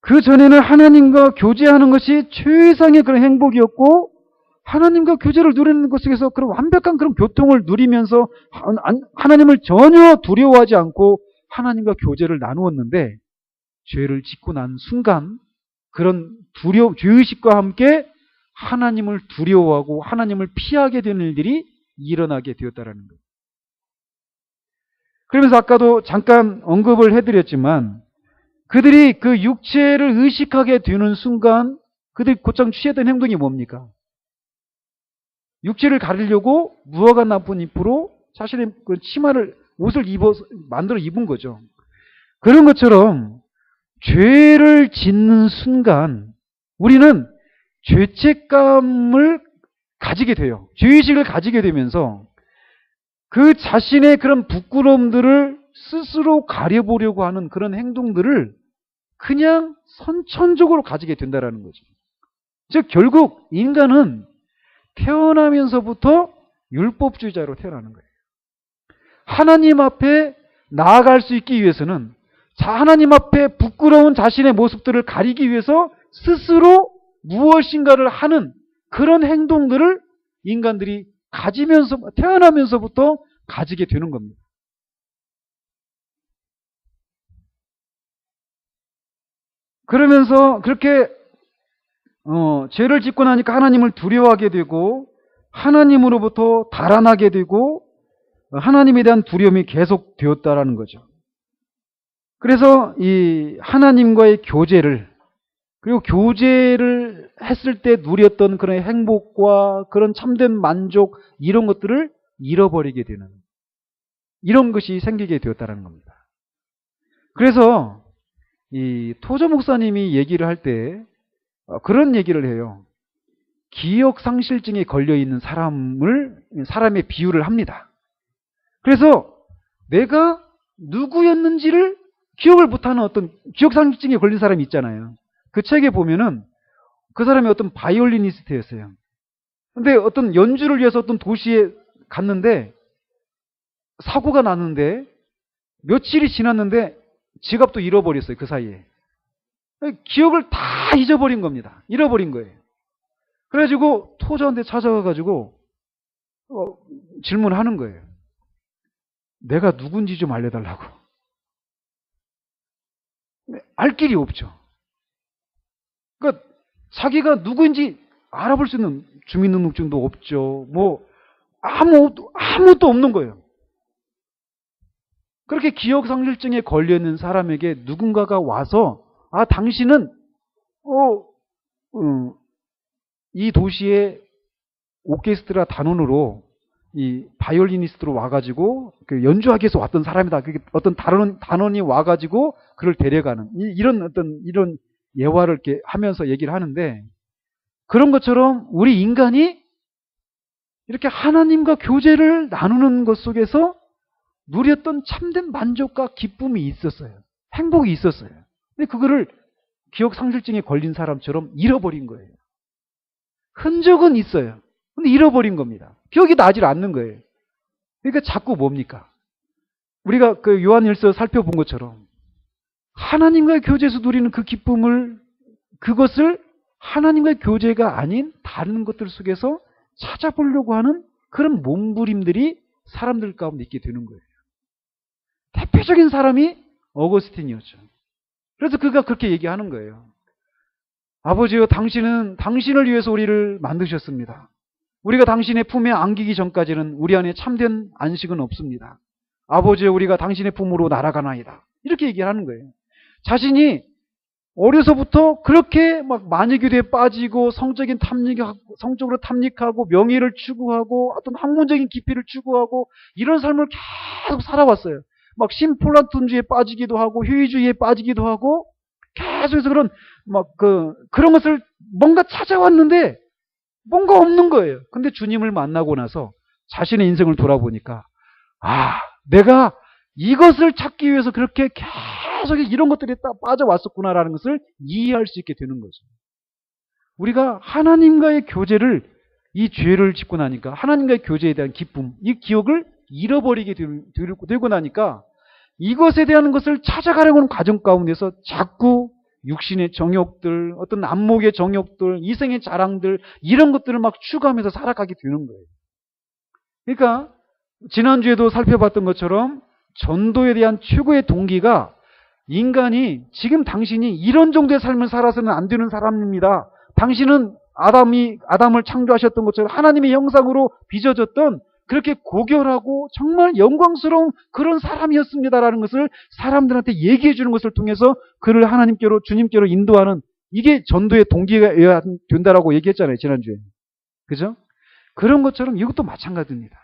Speaker 1: 그 전에는 하나님과 교제하는 것이 최상의 그런 행복이었고 하나님과 교제를 누리는 것 속에서 그런 완벽한 그런 교통을 누리면서 하나님을 전혀 두려워하지 않고 하나님과 교제를 나누었는데 죄를 짓고 난 순간 그런 죄의식과 함께 하나님을 두려워하고 하나님을 피하게 되는 일들이 일어나게 되었다는 거예요. 그러면서 아까도 잠깐 언급을 해드렸지만 그들이 그 육체를 의식하게 되는 순간 그들이 곧장 취했던 행동이 뭡니까? 육체를 가리려고 무화과 나쁜 잎으로 자신의 그 옷을 만들어 입은 거죠. 그런 것처럼 죄를 짓는 순간 우리는 죄책감을 가지게 돼요. 죄의식을 가지게 되면서 그 자신의 그런 부끄러움들을 스스로 가려보려고 하는 그런 행동들을 그냥 선천적으로 가지게 된다는 거죠. 즉 결국 인간은 태어나면서부터 율법주의자로 태어나는 거예요. 하나님 앞에 나아갈 수 있기 위해서는 하나님 앞에 부끄러운 자신의 모습들을 가리기 위해서 스스로 무엇인가를 하는 그런 행동들을 인간들이 태어나면서부터 가지게 되는 겁니다. 그러면서 그렇게 죄를 짓고 나니까 하나님을 두려워하게 되고 하나님으로부터 달아나게 되고 하나님에 대한 두려움이 계속되었다라는 거죠. 그래서 이 하나님과의 교제를 그리고 교제를 했을 때 누렸던 그런 행복과 그런 참된 만족 이런 것들을 잃어버리게 되는 이런 것이 생기게 되었다는 겁니다. 그래서 이 토저 목사님이 얘기를 할 때 그런 얘기를 해요. 기억상실증에 걸려있는 사람의 비유를 합니다. 그래서 내가 누구였는지를 기억을 못하는 어떤 기억상실증에 걸린 사람이 있잖아요. 그 책에 보면은 그 사람이 어떤 바이올리니스트였어요. 근데 어떤 연주를 위해서 어떤 도시에 갔는데 사고가 났는데 며칠이 지났는데 지갑도 잃어버렸어요. 그 사이에. 기억을 다 잊어버린 겁니다. 잃어버린 거예요. 그래가지고 토저한테 찾아가가지고 질문하는 거예요. 내가 누군지 좀 알려달라고. 알 길이 없죠. 그러니까 자기가 누구인지 알아볼 수 있는 주민등록증도 없죠. 뭐 아무것도 없는 거예요. 그렇게 기억상실증에 걸려있는 사람에게 누군가가 와서 당신은 이 도시의 오케스트라 단원으로 이 바이올리니스트로 와가지고 그 연주하기 위해서 왔던 사람이다. 그게 어떤 단원이 와가지고 그를 데려가는 이런 예화를 이렇게 하면서 얘기를 하는데 그런 것처럼 우리 인간이 이렇게 하나님과 교제를 나누는 것 속에서 누렸던 참된 만족과 기쁨이 있었어요. 행복이 있었어요. 근데 그거를 기억상실증에 걸린 사람처럼 잃어버린 거예요. 흔적은 있어요. 근데 잃어버린 겁니다. 기억이 나질 않는 거예요. 그러니까 자꾸 뭡니까? 우리가 그 요한일서 살펴본 것처럼 하나님과의 교제에서 누리는 그 기쁨을, 그것을 하나님과의 교제가 아닌 다른 것들 속에서 찾아보려고 하는 그런 몸부림들이 사람들 가운데 있게 되는 거예요. 대표적인 사람이 어거스틴이었죠. 그래서 그가 그렇게 얘기하는 거예요. 아버지여, 당신은 당신을 위해서 우리를 만드셨습니다. 우리가 당신의 품에 안기기 전까지는 우리 안에 참된 안식은 없습니다. 아버지여, 우리가 당신의 품으로 날아가나이다. 이렇게 얘기를 하는 거예요. 자신이 어려서부터 그렇게 막 만이교대에 빠지고 성적으로 탐닉하고 명예를 추구하고 어떤 학문적인 깊이를 추구하고 이런 삶을 계속 살아왔어요. 막 신플라톤주의에 빠지기도 하고 효의주의에 빠지기도 하고 계속해서 그런 것을 뭔가 찾아왔는데 뭔가 없는 거예요. 근데 주님을 만나고 나서 자신의 인생을 돌아보니까 내가 이것을 찾기 위해서 그렇게 계속 이런 것들이 빠져왔었구나라는 것을 이해할 수 있게 되는 거죠. 우리가 하나님과의 교제를, 이 죄를 짓고 나니까 하나님과의 교제에 대한 기쁨, 이 기억을 잃어버리게 되고 나니까 이것에 대한 것을 찾아가려고 하는 과정 가운데서 자꾸 육신의 정욕들, 어떤 안목의 정욕들, 이생의 자랑들, 이런 것들을 막 추구하면서 살아가게 되는 거예요. 그러니까 지난주에도 살펴봤던 것처럼 전도에 대한 최고의 동기가, 인간이 지금 당신이 이런 정도의 삶을 살아서는 안 되는 사람입니다. 당신은 아담을 창조하셨던 것처럼 하나님의 형상으로 빚어졌던 그렇게 고결하고 정말 영광스러운 그런 사람이었습니다라는 것을 사람들한테 얘기해 주는 것을 통해서 그를 하나님께로, 주님께로 인도하는, 이게 전도의 동기가 된다라고 얘기했잖아요, 지난주에. 그죠? 그런 것처럼 이것도 마찬가지입니다.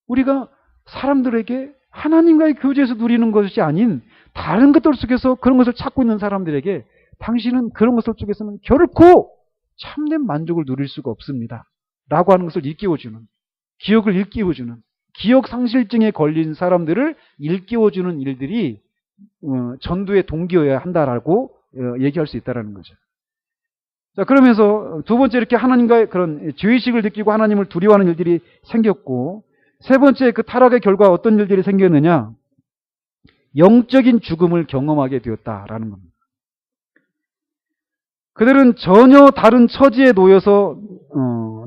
Speaker 1: 우리가 사람들에게 하나님과의 교제에서 누리는 것이 아닌 다른 것들 속에서 그런 것을 찾고 있는 사람들에게 당신은 그런 것들 속에서는 결코 참된 만족을 누릴 수가 없습니다 라고 하는 것을 일깨워주는, 기억을 일깨워주는, 기억상실증에 걸린 사람들을 일깨워주는 일들이 전도의 동기여야 한다라고 얘기할 수 있다는 거죠. 자, 그러면서 두 번째, 이렇게 하나님과의 그런 죄의식을 느끼고 하나님을 두려워하는 일들이 생겼고, 세 번째, 그 타락의 결과 어떤 일들이 생겼느냐? 영적인 죽음을 경험하게 되었다라는 겁니다. 그들은 전혀 다른 처지에 놓여서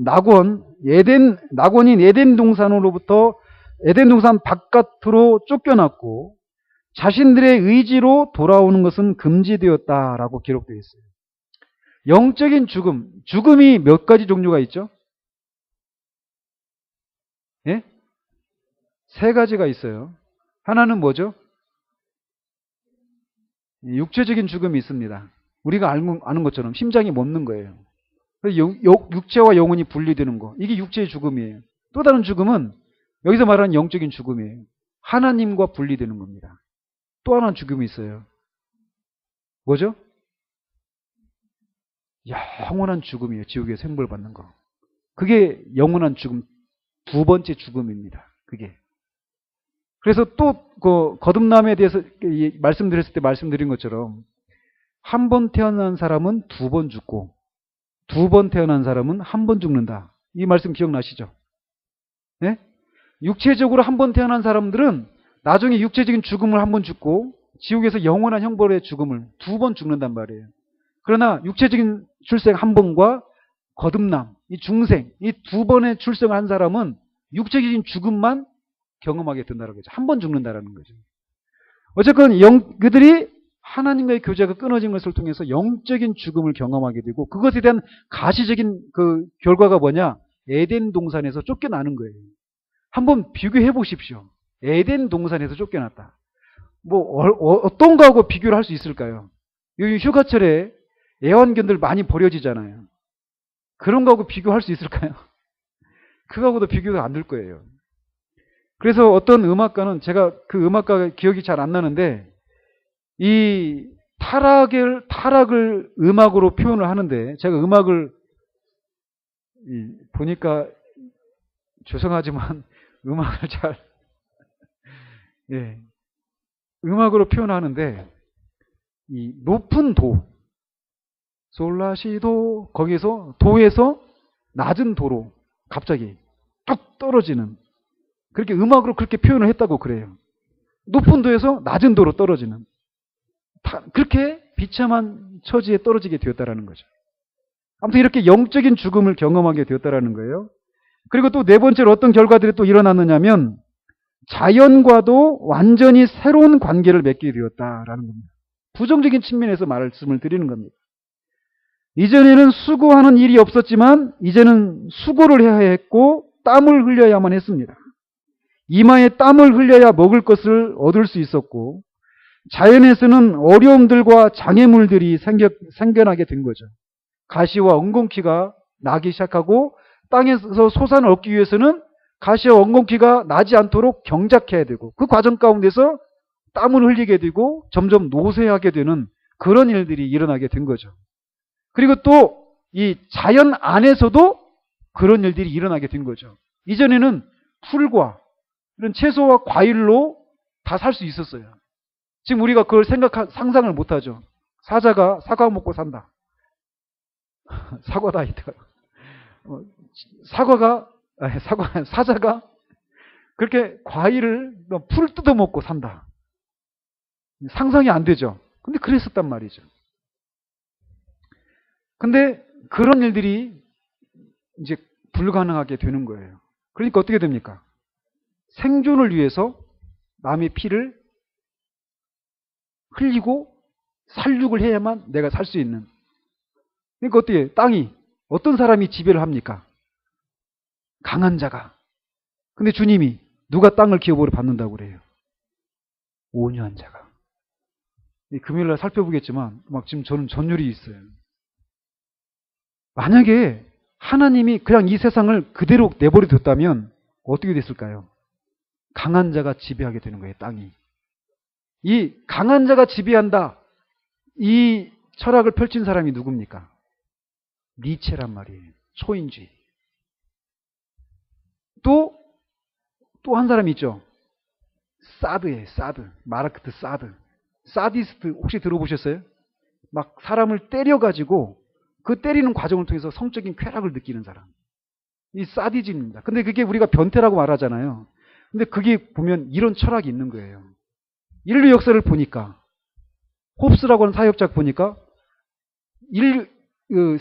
Speaker 1: 낙원인 에덴 동산으로부터, 에덴 동산 바깥으로 쫓겨났고 자신들의 의지로 돌아오는 것은 금지되었다라고 기록되어 있어요. 영적인 죽음, 죽음이 몇 가지 종류가 있죠? 예? 세 가지가 있어요. 하나는 뭐죠? 육체적인 죽음이 있습니다. 우리가 아는 것처럼 심장이 멎는 거예요. 육체와 영혼이 분리되는 거. 이게 육체의 죽음이에요. 또 다른 죽음은 여기서 말하는 영적인 죽음이에요. 하나님과 분리되는 겁니다. 또 하나는 죽음이 있어요. 뭐죠? 영원한 죽음이에요. 지옥에서 형벌 받는 거. 그게 영원한 죽음, 두 번째 죽음입니다. 그게. 그래서 또 그 거듭남에 대해서 말씀드렸을 때 말씀드린 것처럼 한 번 태어난 사람은 두 번 죽고 두 번 태어난 사람은 한 번 죽는다. 이 말씀 기억나시죠? 네? 육체적으로 한 번 태어난 사람들은 나중에 육체적인 죽음을 한 번 죽고 지옥에서 영원한 형벌의 죽음을 두 번 죽는단 말이에요. 그러나 육체적인 출생 한 번과 거듭남, 이 중생, 이 두 번의 출생을 한 사람은 육체적인 죽음만 경험하게 된다는 거죠. 한 번 죽는다라는 거죠. 어쨌건 그들이 하나님과의 교제가 끊어진 것을 통해서 영적인 죽음을 경험하게 되고, 그것에 대한 가시적인 그 결과가 뭐냐? 에덴 동산에서 쫓겨나는 거예요. 한번 비교해 보십시오. 에덴 동산에서 쫓겨났다. 어떤 거하고 비교를 할 수 있을까요? 요즘 휴가철에 애완견들 많이 버려지잖아요. 그런 거하고 비교할 수 있을까요? 그거하고도 비교가 안 될 거예요. 그래서 어떤 음악가는, 제가 그 음악가 기억이 잘 안 나는데, 이 타락을 음악으로 표현을 하는데, 제가 음악을 보니까 죄송하지만 음악을 잘, 예, 음악으로 표현하는데 이 높은 도, 솔라시도 거기서 도에서 낮은 도로 갑자기 뚝 떨어지는 그렇게 음악으로 그렇게 표현을 했다고 그래요. 높은 도에서 낮은 도로 떨어지는 그렇게 비참한 처지에 떨어지게 되었다라는 거죠. 아무튼 이렇게 영적인 죽음을 경험하게 되었다라는 거예요. 그리고 또 네 번째로 어떤 결과들이 또 일어났느냐면 자연과도 완전히 새로운 관계를 맺게 되었다라는 겁니다. 부정적인 측면에서 말씀을 드리는 겁니다. 이전에는 수고하는 일이 없었지만 이제는 수고를 해야 했고 땀을 흘려야만 했습니다. 이마에 땀을 흘려야 먹을 것을 얻을 수 있었고 자연에서는 어려움들과 장애물들이 생겨나게 된 거죠. 가시와 엉겅퀴가 나기 시작하고 땅에서 소산을 얻기 위해서는 가시와 엉겅퀴가 나지 않도록 경작해야 되고 그 과정 가운데서 땀을 흘리게 되고 점점 노쇠하게 되는 그런 일들이 일어나게 된 거죠. 그리고 또 이 자연 안에서도 그런 일들이 일어나게 된 거죠. 이전에는 풀과 이런 채소와 과일로 다 살 수 있었어요. 지금 우리가 그걸 상상을 못하죠. 사자가 사과 먹고 산다. 사과다 이따. 사자가 그렇게 과일을 풀 뜯어 먹고 산다. 상상이 안 되죠. 근데 그랬었단 말이죠. 근데 그런 일들이 이제 불가능하게 되는 거예요. 그러니까 어떻게 됩니까? 생존을 위해서 남의 피를 흘리고 살육을 해야만 내가 살 수 있는. 그러니까 어떻게 땅이 어떤 사람이 지배를 합니까? 강한 자가. 근데 주님이 누가 땅을 기업으로 받는다고 그래요? 온유한 자가. 금요일날 살펴보겠지만 막 지금 저는 전율이 있어요. 만약에 하나님이 그냥 이 세상을 그대로 내버려 뒀다면 어떻게 됐을까요? 강한 자가 지배하게 되는 거예요, 땅이. 이 강한 자가 지배한다. 이 철학을 펼친 사람이 누굽니까? 니체란 말이에요. 초인주의. 또 한 사람이 있죠. 사드예요, 사드. 마르크트 사드. 사디스트 혹시 들어보셨어요? 막 사람을 때려가지고 그 때리는 과정을 통해서 성적인 쾌락을 느끼는 사람. 이 사디즘입니다. 근데 그게 우리가 변태라고 말하잖아요. 근데 그게 보면 이런 철학이 있는 거예요. 인류 역사를 보니까 홉스라고 하는 사회학자 보니까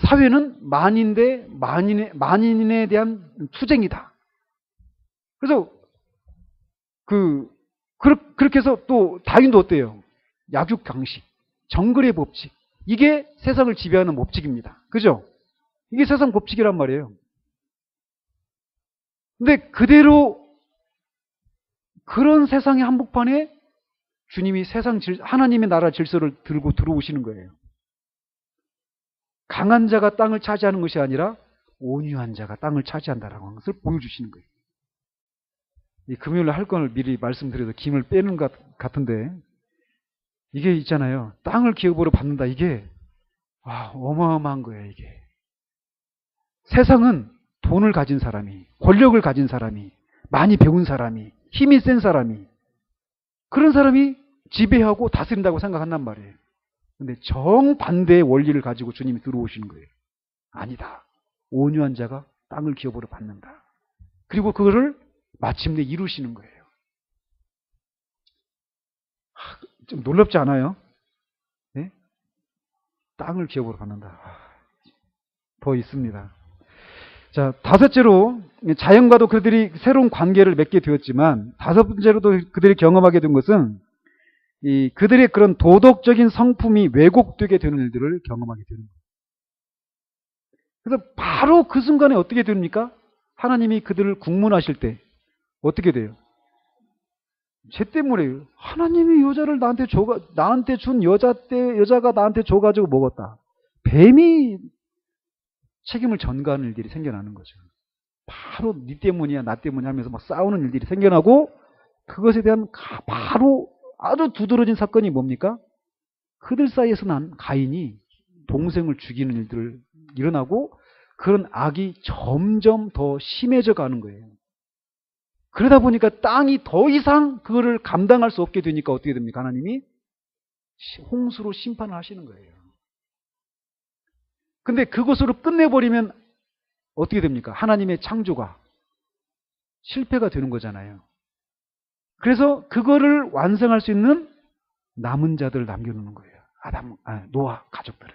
Speaker 1: 사회는 만인에 대한 투쟁이다. 그래서 그렇게 해서 또 다윈도 어때요? 약육강식, 정글의 법칙. 이게 세상을 지배하는 법칙입니다. 그죠? 이게 세상 법칙이란 말이에요. 근데 그대로 그런 세상의 한복판에 주님이 하나님의 나라 질서를 들고 들어오시는 거예요. 강한 자가 땅을 차지하는 것이 아니라 온유한 자가 땅을 차지한다라고 하는 것을 보여주시는 거예요. 이 금요일에 할 건을 미리 말씀드려서 김을 빼는 것 같은데 이게 있잖아요. 땅을 기업으로 받는다. 이게 어마어마한 거예요. 이게. 세상은 돈을 가진 사람이, 권력을 가진 사람이, 많이 배운 사람이, 힘이 센 사람이 그런 사람이 지배하고 다스린다고 생각한단 말이에요. 근데 정반대의 원리를 가지고 주님이 들어오시는 거예요. 아니다. 온유한 자가 땅을 기업으로 받는다. 그리고 그거를 마침내 이루시는 거예요. 좀 놀랍지 않아요? 네? 땅을 기업으로 받는다. 더 있습니다. 자, 다섯째로 자연과도 그들이 새로운 관계를 맺게 되었지만 다섯 번째로도 그들이 경험하게 된 것은 그들의 그런 도덕적인 성품이 왜곡되게 되는 일들을 경험하게 되는 거예요. 그래서 바로 그 순간에 어떻게 됩니까? 하나님이 그들을 국문하실 때 어떻게 돼요? 쟤 때문에 하나님이 여자를 나한테 준 여자가 나한테 줘가지고 먹었다. 뱀이 책임을 전가하는 일들이 생겨나는 거죠. 바로 네 때문이야, 나 때문이야 하면서 막 싸우는 일들이 생겨나고 그것에 대한 바로 아주 두드러진 사건이 뭡니까? 그들 사이에서 난 가인이 동생을 죽이는 일들을 일어나고 그런 악이 점점 더 심해져 가는 거예요. 그러다 보니까 땅이 더 이상 그거를 감당할 수 없게 되니까 어떻게 됩니까? 하나님이 홍수로 심판을 하시는 거예요. 근데 그것으로 끝내버리면 어떻게 됩니까? 하나님의 창조가 실패가 되는 거잖아요. 그래서 그거를 완성할 수 있는 남은 자들을 남겨놓는 거예요. 노아 가족들을.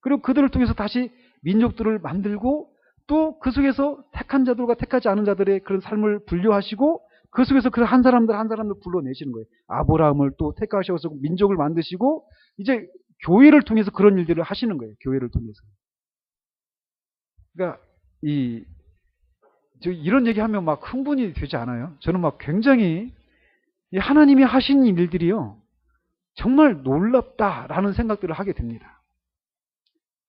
Speaker 1: 그리고 그들을 통해서 다시 민족들을 만들고 또 그 속에서 택한 자들과 택하지 않은 자들의 그런 삶을 분류하시고 그 속에서 그 한 사람들 불러내시는 거예요. 아브라함을 또 택하셔서 민족을 만드시고 이제 교회를 통해서 그런 일들을 하시는 거예요. 교회를 통해서. 그러니까 이런 얘기하면 막 흥분이 되지 않아요? 저는 막 굉장히 이 하나님이 하신 일들이요 정말 놀랍다라는 생각들을 하게 됩니다.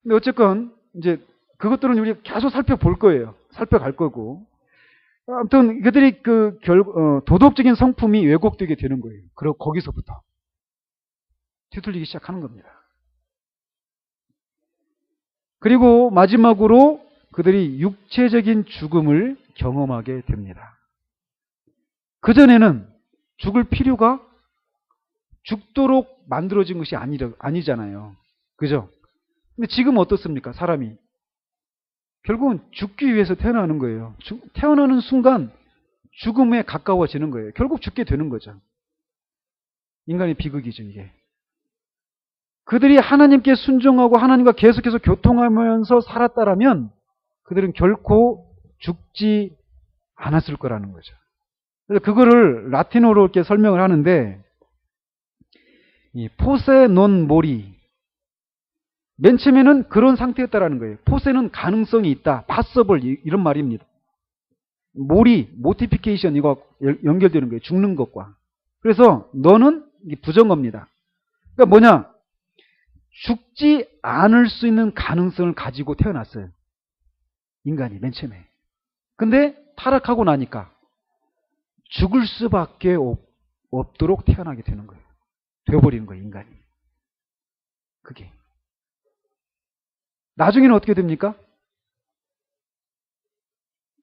Speaker 1: 근데 어쨌건 이제 그것들은 우리가 계속 살펴볼 거예요. 살펴갈 거고. 아무튼 그들이 도덕적인 성품이 왜곡되게 되는 거예요. 그리고 거기서부터 뒤틀리기 시작하는 겁니다. 그리고 마지막으로 그들이 육체적인 죽음을 경험하게 됩니다. 그전에는 죽을 필요가 죽도록 만들어진 것이 아니잖아요. 그죠? 근데 지금 어떻습니까? 사람이. 결국은 죽기 위해서 태어나는 거예요. 태어나는 순간 죽음에 가까워지는 거예요. 결국 죽게 되는 거죠. 인간의 비극이죠, 이게. 그들이 하나님께 순종하고 하나님과 계속해서 교통하면서 살았다라면 그들은 결코 죽지 않았을 거라는 거죠. 그래서 그거를 라틴어로 이렇게 설명을 하는데 이 포세 논 모리 맨 처음에는 그런 상태였다라는 거예요. 포세는 가능성이 있다. 파서블 이런 말입니다. 모리, 모티피케이션 이거 연결되는 거예요. 죽는 것과. 그래서 너는 부정어입니다. 그러니까 뭐냐? 죽지 않을 수 있는 가능성을 가지고 태어났어요. 인간이 맨 처음에. 근데 타락하고 나니까 죽을 수밖에 없도록 태어나게 되는 거예요. 되어버리는 거예요, 인간이. 그게. 나중에는 어떻게 됩니까?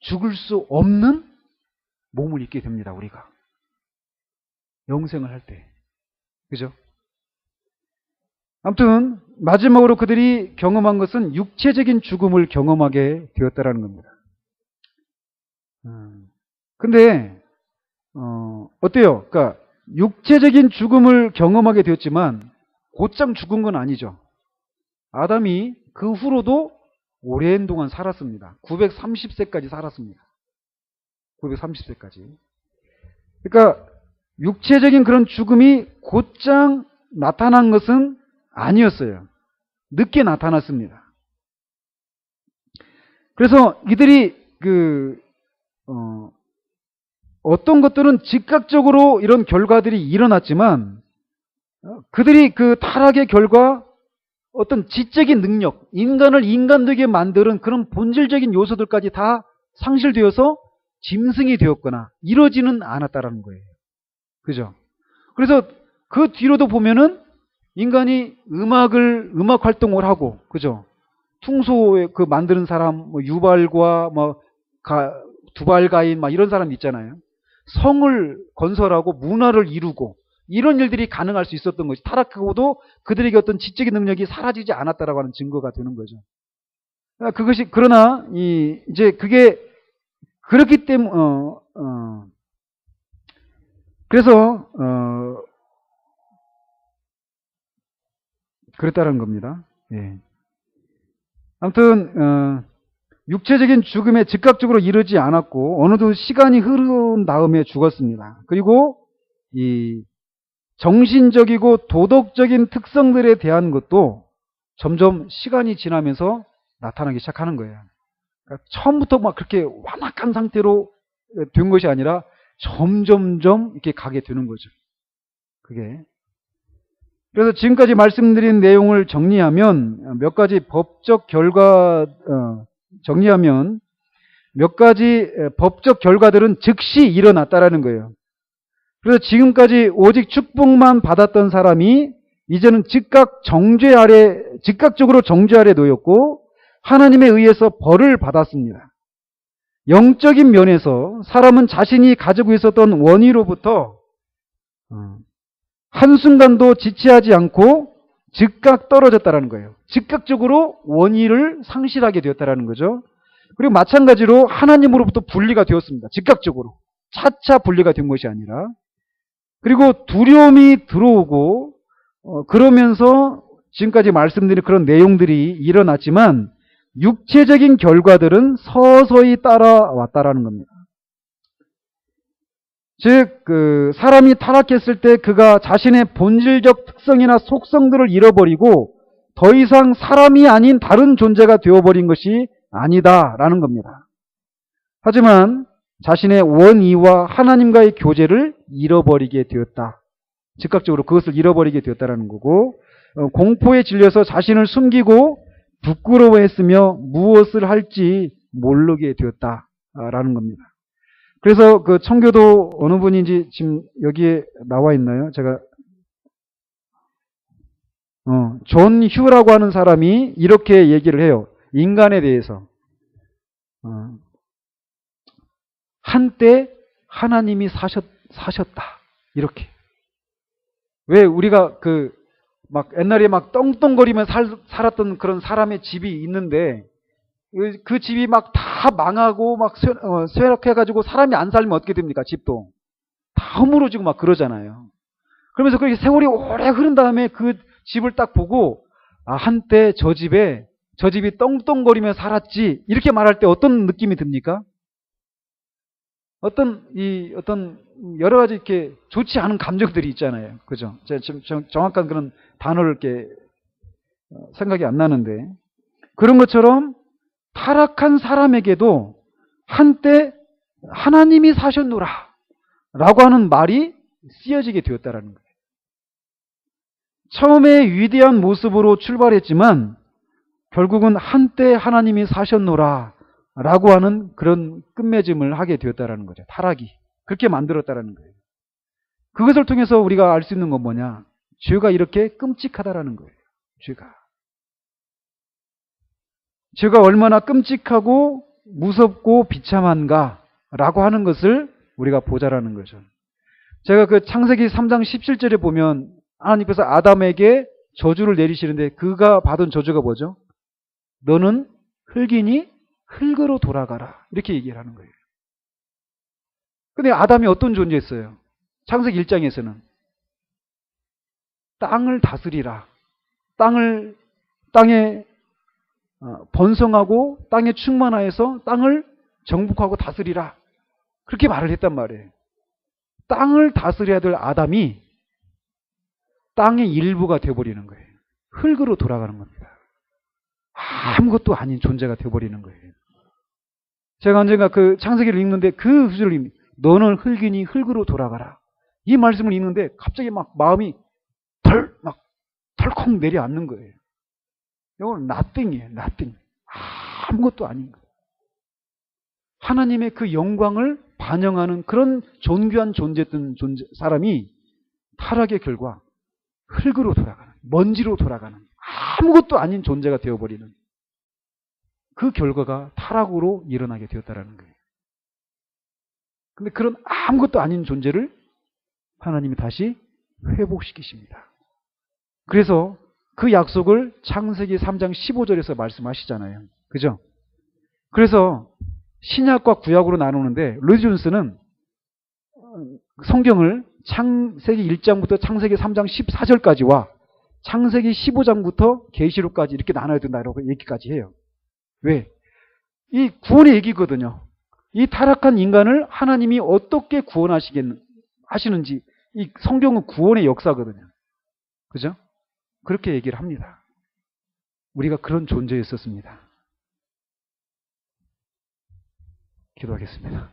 Speaker 1: 죽을 수 없는 몸을 입게 됩니다, 우리가. 영생을 할 때. 그죠? 아무튼 마지막으로 그들이 경험한 것은 육체적인 죽음을 경험하게 되었다라는 겁니다. 근데 어때요? 그러니까 육체적인 죽음을 경험하게 되었지만 곧장 죽은 건 아니죠. 아담이 그 후로도 오랜 동안 살았습니다. 930세까지 살았습니다. 930세까지. 그러니까 육체적인 그런 죽음이 곧장 나타난 것은 아니었어요. 늦게 나타났습니다. 그래서 이들이 어떤 것들은 즉각적으로 이런 결과들이 일어났지만 그들이 그 타락의 결과 어떤 지적인 능력, 인간을 인간되게 만드는 그런 본질적인 요소들까지 다 상실되어서 짐승이 되었거나 이러지는 않았다라는 거예요. 그죠? 그래서 그 뒤로도 보면은 인간이 음악 활동을 하고, 그죠? 퉁소에 만드는 사람, 유발과 두발가인 이런 사람 있잖아요. 성을 건설하고 문화를 이루고 이런 일들이 가능할 수 있었던 것이 타락하고도 그들에게 어떤 지적인 능력이 사라지지 않았다라고 하는 증거가 되는 거죠. 그러나 이제 그게 그렇기 때문에 그래서 그랬다는 겁니다. 예. 아무튼 육체적인 죽음에 즉각적으로 이르지 않았고 어느덧 시간이 흐른 다음에 죽었습니다. 그리고 이 정신적이고 도덕적인 특성들에 대한 것도 점점 시간이 지나면서 나타나기 시작하는 거예요. 그러니까 처음부터 그렇게 완악한 상태로 된 것이 아니라 점점점 이렇게 가게 되는 거죠. 그게. 그래서 지금까지 말씀드린 내용을 정리하면 몇 가지 법적 결과들은 즉시 일어났다라는 거예요. 그래서 지금까지 오직 축복만 받았던 사람이 이제는 즉각적으로 정죄 아래 놓였고 하나님에 의해서 벌을 받았습니다. 영적인 면에서 사람은 자신이 가지고 있었던 원의로부터 한순간도 지체하지 않고 즉각 떨어졌다라는 거예요. 즉각적으로 원의를 상실하게 되었다라는 거죠. 그리고 마찬가지로 하나님으로부터 분리가 되었습니다. 즉각적으로. 차차 분리가 된 것이 아니라. 그리고 두려움이 들어오고 그러면서 지금까지 말씀드린 그런 내용들이 일어났지만 육체적인 결과들은 서서히 따라왔다라는 겁니다. 즉, 사람이 타락했을 때 그가 자신의 본질적 특성이나 속성들을 잃어버리고 더 이상 사람이 아닌 다른 존재가 되어버린 것이 아니다라는 겁니다. 하지만 자신의 원의와 하나님과의 교제를 잃어버리게 되었다. 즉각적으로 그것을 잃어버리게 되었다라는 거고, 공포에 질려서 자신을 숨기고 부끄러워했으며 무엇을 할지 모르게 되었다라는 겁니다. 그래서 그 청교도 어느 분인지 지금 여기에 나와 있나요? 제가 존 휴라고 하는 사람이 이렇게 얘기를 해요. 인간에 대해서 한때 하나님이 사셨다. 이렇게. 왜 우리가 막 옛날에 막 떵떵거리며 살았던 그런 사람의 집이 있는데 그 집이 막 다 망하고 막 쇠락해가지고 사람이 안 살면 어떻게 됩니까? 집도 다 허물어지고 막 그러잖아요. 그러면서 그렇게 세월이 오래 흐른 다음에 그 집을 딱 보고 한때 저 집이 떵떵거리며 살았지 이렇게 말할 때 어떤 느낌이 듭니까? 어떤 여러 가지 이렇게 좋지 않은 감정들이 있잖아요. 그죠? 제가 지금 정확한 그런 단어를 이렇게 생각이 안 나는데 그런 것처럼 타락한 사람에게도 한때 하나님이 사셨노라 라고 하는 말이 쓰여지게 되었다라는 거예요. 처음에 위대한 모습으로 출발했지만 결국은 한때 하나님이 사셨노라 라고 하는 그런 끝맺음을 하게 되었다라는 거죠. 타락이. 그렇게 만들었다라는 거예요. 그것을 통해서 우리가 알 수 있는 건 뭐냐? 죄가 이렇게 끔찍하다라는 거예요. 죄가 얼마나 끔찍하고 무섭고 비참한가라고 하는 것을 우리가 보자라는 거죠. 제가 그 창세기 3장 17절에 보면 하나님께서 아담에게 저주를 내리시는데 그가 받은 저주가 뭐죠? 너는 흙이니 흙으로 돌아가라. 이렇게 얘기를 하는 거예요. 근데 아담이 어떤 존재였어요? 창세기 1장에서는 땅을 다스리라. 땅에 번성하고 땅에 충만하여서 땅을 정복하고 다스리라. 그렇게 말을 했단 말이에요. 땅을 다스려야 될 아담이 땅의 일부가 되어버리는 거예요. 흙으로 돌아가는 겁니다. 아무것도 아닌 존재가 되어버리는 거예요. 제가 언젠가 그 창세기를 읽는데 그 구절을 읽는 너는 흙이니 흙으로 돌아가라. 이 말씀을 읽는데 갑자기 막 마음이 덜컥 내려앉는 거예요. 이건 nothing이에요. nothing. 아무것도 아닌 거예요. 하나님의 그 영광을 반영하는 그런 존귀한 존재였던 사람이 타락의 결과 흙으로 돌아가는, 먼지로 돌아가는 아무것도 아닌 존재가 되어버리는 그 결과가 타락으로 일어나게 되었다는 거예요. 근데 그런 아무것도 아닌 존재를 하나님이 다시 회복시키십니다. 그래서 그 약속을 창세기 3장 15절에서 말씀하시잖아요. 그죠? 그래서 신약과 구약으로 나누는데 로이드 존스는 성경을 창세기 1장부터 창세기 3장 14절까지와 창세기 15장부터 계시록까지 이렇게 나눠야 된다고 얘기까지 해요. 왜? 이 구원의 얘기거든요. 이 타락한 인간을 하나님이 어떻게 하시는지 이 성경은 구원의 역사거든요. 그죠? 그렇게 얘기를 합니다. 우리가 그런 존재였었습니다. 기도하겠습니다.